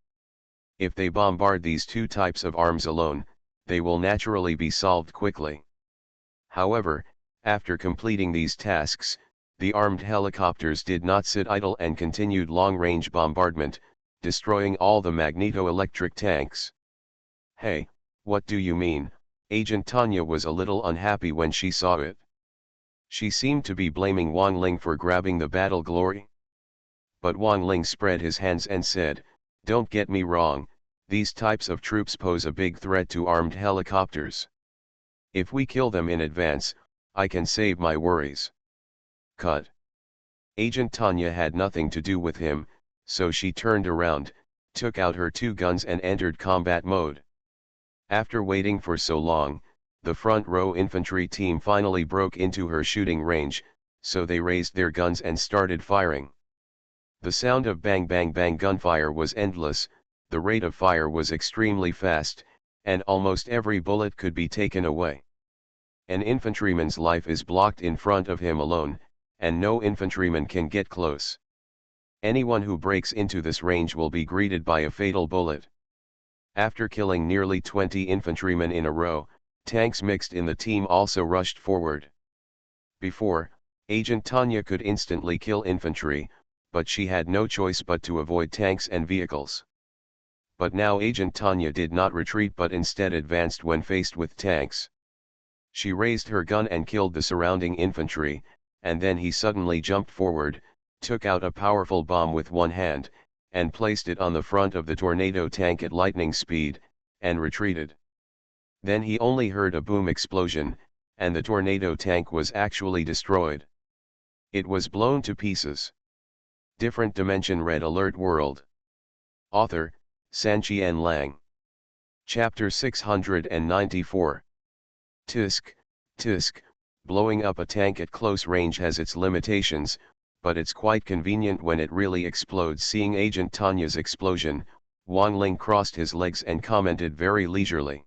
If they bombard these two types of arms alone, they will naturally be solved quickly. However, after completing these tasks, the armed helicopters did not sit idle and continued long-range bombardment, destroying all the magneto-electric tanks. Hey, what do you mean? Agent Tanya was a little unhappy when she saw it. She seemed to be blaming Wang Ling for grabbing the battle glory. But Wang Ling spread his hands and said, don't get me wrong, these types of troops pose a big threat to armed helicopters. If we kill them in advance, I can save my worries. Cut. Agent Tanya had nothing to do with him, so she turned around, took out her two guns and entered combat mode. After waiting for so long, the front row infantry team finally broke into her shooting range, so they raised their guns and started firing. The sound of bang bang bang gunfire was endless, the rate of fire was extremely fast, and almost every bullet could be taken away. An infantryman's life is blocked in front of him alone, and no infantryman can get close. Anyone who breaks into this range will be greeted by a fatal bullet. After killing nearly 20 infantrymen in a row, tanks mixed in the team also rushed forward. Before, Agent Tanya could instantly kill infantry, but she had no choice but to avoid tanks and vehicles. But now Agent Tanya did not retreat but instead advanced when faced with tanks. She raised her gun and killed the surrounding infantry, and then he suddenly jumped forward, took out a powerful bomb with one hand, and placed it on the front of the tornado tank at lightning speed, and retreated. Then he only heard a boom explosion, and the tornado tank was actually destroyed. It was blown to pieces. Different Dimension Red Alert World. Author, Sanqian Lang. Chapter 694. Tisk, tisk, blowing up a tank at close range has its limitations, but it's quite convenient when it really explodes. Seeing Agent Tanya's explosion, Wang Ling crossed his legs and commented very leisurely.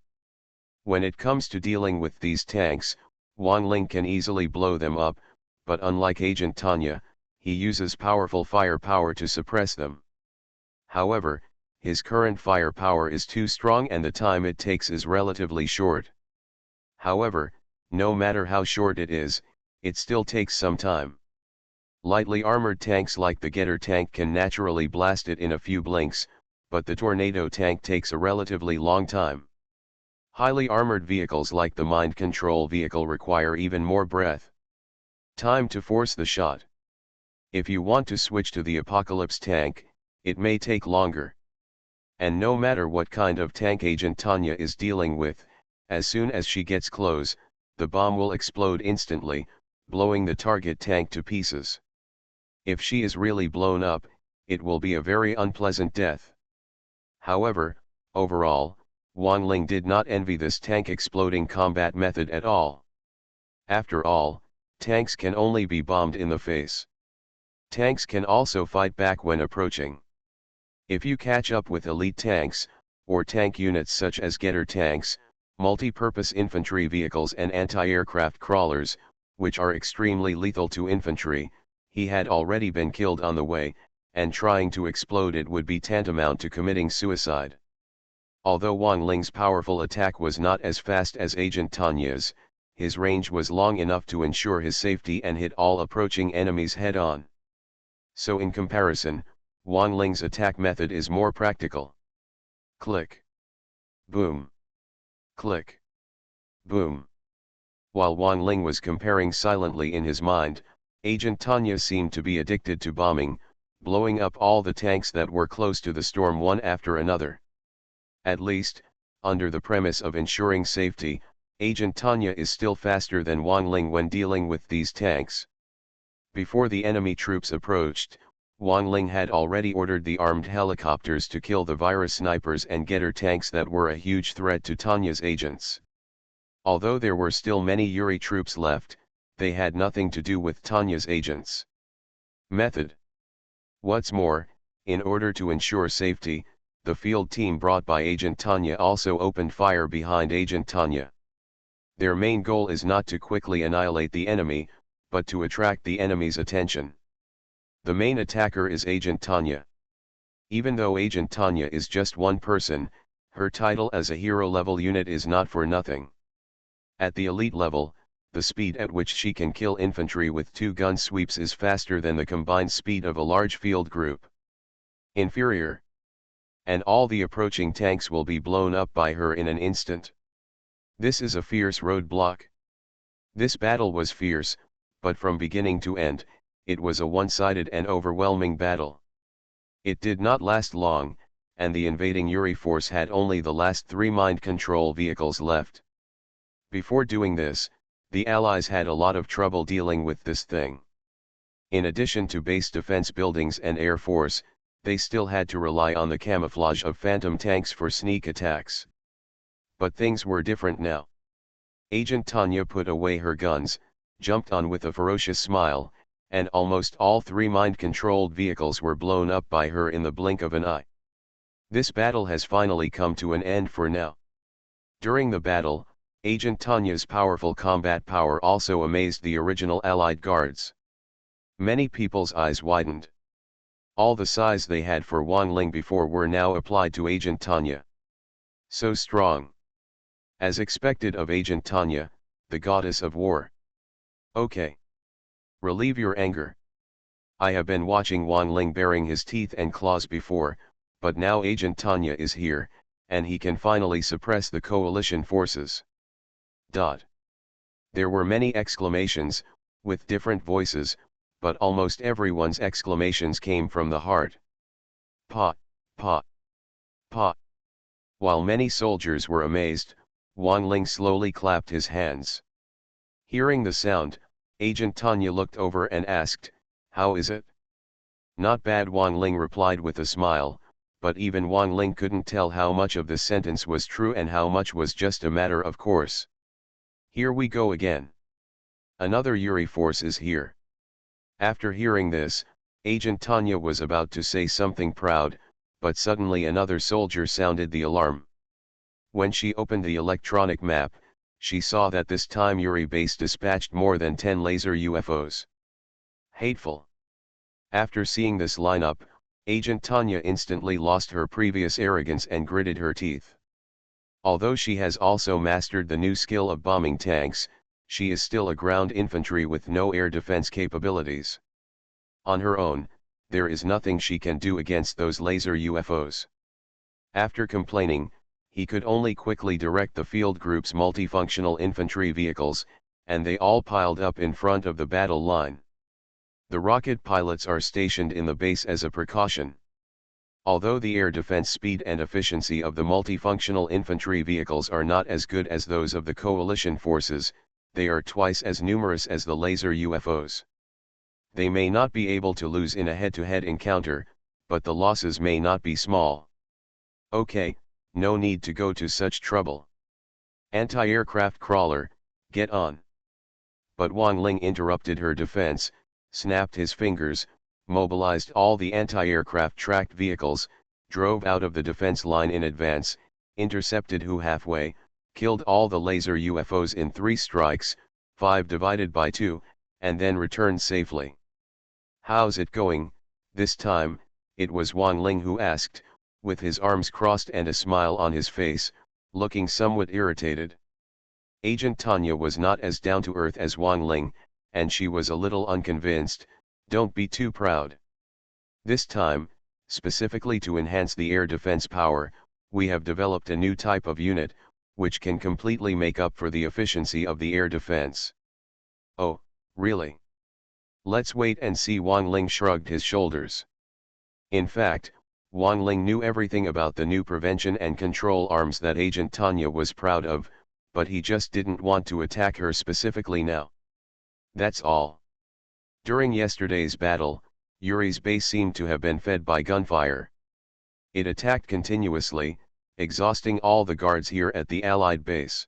When it comes to dealing with these tanks, Wang Ling can easily blow them up, but unlike Agent Tanya, he uses powerful firepower to suppress them. However, his current firepower is too strong and the time it takes is relatively short. However, no matter how short it is, it still takes some time. Lightly armored tanks like the Getter tank can naturally blast it in a few blinks, but the Tornado tank takes a relatively long time. Highly armored vehicles like the Mind Control vehicle require even more breath. Time to force the shot. If you want to switch to the Apocalypse tank, it may take longer. And no matter what kind of tank Agent Tanya is dealing with, as soon as she gets close, the bomb will explode instantly, blowing the target tank to pieces. If she is really blown up, it will be a very unpleasant death. However, overall, Wang Ling did not envy this tank exploding combat method at all. After all, tanks can only be bombed in the face. Tanks can also fight back when approaching. If you catch up with elite tanks, or tank units such as Getter tanks, multi-purpose infantry vehicles and anti-aircraft crawlers, which are extremely lethal to infantry, he had already been killed on the way, and trying to explode it would be tantamount to committing suicide. Although Wang Ling's powerful attack was not as fast as Agent Tanya's, his range was long enough to ensure his safety and hit all approaching enemies head-on. So in comparison, Wang Ling's attack method is more practical. Click. Boom. Click. Boom. While Wang Ling was comparing silently in his mind, Agent Tanya seemed to be addicted to bombing, blowing up all the tanks that were close to the storm one after another. At least, under the premise of ensuring safety, Agent Tanya is still faster than Wang Ling when dealing with these tanks. Before the enemy troops approached, Wang Ling had already ordered the armed helicopters to kill the virus snipers and Getter tanks that were a huge threat to Tanya's agents. Although there were still many Yuri troops left, they had nothing to do with Tanya's agents. Method. What's more, in order to ensure safety, the field team brought by Agent Tanya also opened fire behind Agent Tanya. Their main goal is not to quickly annihilate the enemy, but to attract the enemy's attention. The main attacker is Agent Tanya. Even though Agent Tanya is just one person, her title as a hero-level unit is not for nothing. At the elite level, the speed at which she can kill infantry with 2 gun sweeps is faster than the combined speed of a large field group. Inferior. And all the approaching tanks will be blown up by her in an instant. This is a fierce roadblock. This battle was fierce, but from beginning to end, it was a one-sided and overwhelming battle. It did not last long, and the invading Yuri force had only the last 3 mind control vehicles left. Before doing this, the Allies had a lot of trouble dealing with this thing. In addition to base defense buildings and air force, they still had to rely on the camouflage of phantom tanks for sneak attacks. But things were different now. Agent Tanya put away her guns, jumped on with a ferocious smile, and almost all 3 mind-controlled vehicles were blown up by her in the blink of an eye. This battle has finally come to an end for now. During the battle, Agent Tanya's powerful combat power also amazed the original Allied guards. Many people's eyes widened. All the sighs they had for Wang Ling before were now applied to Agent Tanya. So strong. As expected of Agent Tanya, the goddess of war. Okay. Relieve your anger. I have been watching Wang Ling baring his teeth and claws before, but now Agent Tanya is here, and he can finally suppress the coalition forces. There were many exclamations, with different voices, but almost everyone's exclamations came from the heart. Pa, pa, pa. While many soldiers were amazed, Wang Ling slowly clapped his hands. Hearing the sound, Agent Tanya looked over and asked, "How is it?" "Not bad," Wang Ling replied with a smile, but even Wang Ling couldn't tell how much of the sentence was true and how much was just a matter of course. "Here we go again. Another Yuri force is here." After hearing this, Agent Tanya was about to say something proud, but suddenly another soldier sounded the alarm. When she opened the electronic map, she saw that this time Yuri base dispatched more than 10 laser UFOs. Hateful. After seeing this lineup, Agent Tanya instantly lost her previous arrogance and gritted her teeth. Although she has also mastered the new skill of bombing tanks, she is still a ground infantry with no air defense capabilities. On her own, there is nothing she can do against those laser UFOs. After complaining, he could only quickly direct the field group's multifunctional infantry vehicles, and they all piled up in front of the battle line. The rocket pilots are stationed in the base as a precaution. Although the air defense speed and efficiency of the multifunctional infantry vehicles are not as good as those of the coalition forces, they are twice as numerous as the laser UFOs. They may not be able to lose in a head-to-head encounter, but the losses may not be small. Okay, no need to go to such trouble. Anti-aircraft crawler, get on. But Wang Ling interrupted her defense, snapped his fingers, mobilized all the anti-aircraft tracked vehicles, drove out of the defense line in advance, intercepted Hu halfway, killed all the laser UFOs in 3 strikes, 5 divided by 2, and then returned safely. "How's it going this time?" It was Wang Ling who asked, with his arms crossed and a smile on his face, looking somewhat irritated. Agent Tanya was not as down-to-earth as Wang Ling, and she was a little unconvinced. "Don't be too proud. This time, specifically to enhance the air defense power, we have developed a new type of unit, which can completely make up for the efficiency of the air defense." "Oh, really? Let's wait and see." Wang Ling shrugged his shoulders. In fact, Wang Ling knew everything about the new prevention and control arms that Agent Tanya was proud of, but he just didn't want to attack her specifically now. That's all. During yesterday's battle, Yuri's base seemed to have been fed by gunfire. It attacked continuously, exhausting all the guards here at the Allied base.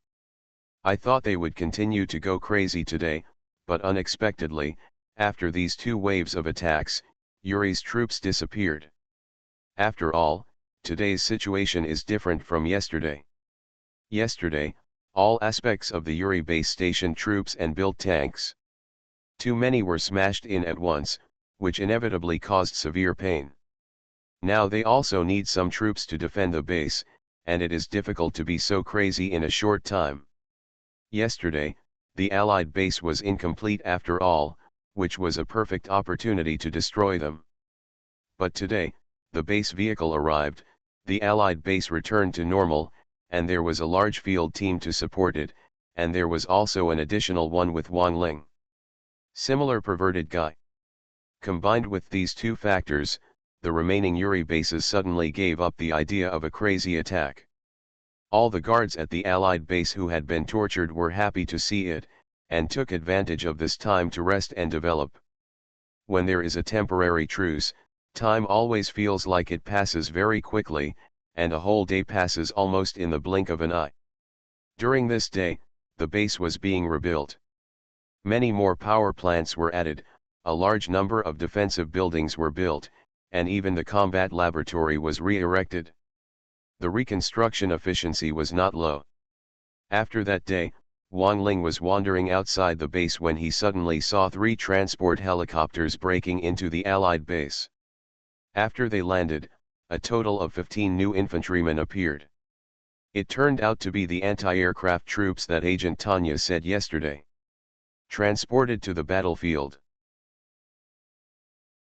I thought they would continue to go crazy today, but unexpectedly, after these 2 waves of attacks, Yuri's troops disappeared. After all, today's situation is different from yesterday. Yesterday, all aspects of the Yuri base stationed troops and built tanks. Too many were smashed in at once, which inevitably caused severe pain. Now they also need some troops to defend the base, and it is difficult to be so crazy in a short time. Yesterday, the Allied base was incomplete after all, which was a perfect opportunity to destroy them. But today, the base vehicle arrived, the Allied base returned to normal, and there was a large field team to support it, and there was also an additional one with Wang Ling. Similar perverted guy. Combined with these 2 factors, the remaining Yuri bases suddenly gave up the idea of a crazy attack. All the guards at the Allied base who had been tortured were happy to see it, and took advantage of this time to rest and develop. When there is a temporary truce, time always feels like it passes very quickly, and a whole day passes almost in the blink of an eye. During this day, the base was being rebuilt. Many more power plants were added, a large number of defensive buildings were built, and even the combat laboratory was re-erected. The reconstruction efficiency was not low. After that day, Wang Ling was wandering outside the base when he suddenly saw 3 transport helicopters breaking into the Allied base. After they landed, a total of 15 new infantrymen appeared. It turned out to be the anti-aircraft troops that Agent Tanya said yesterday. Transported to the battlefield.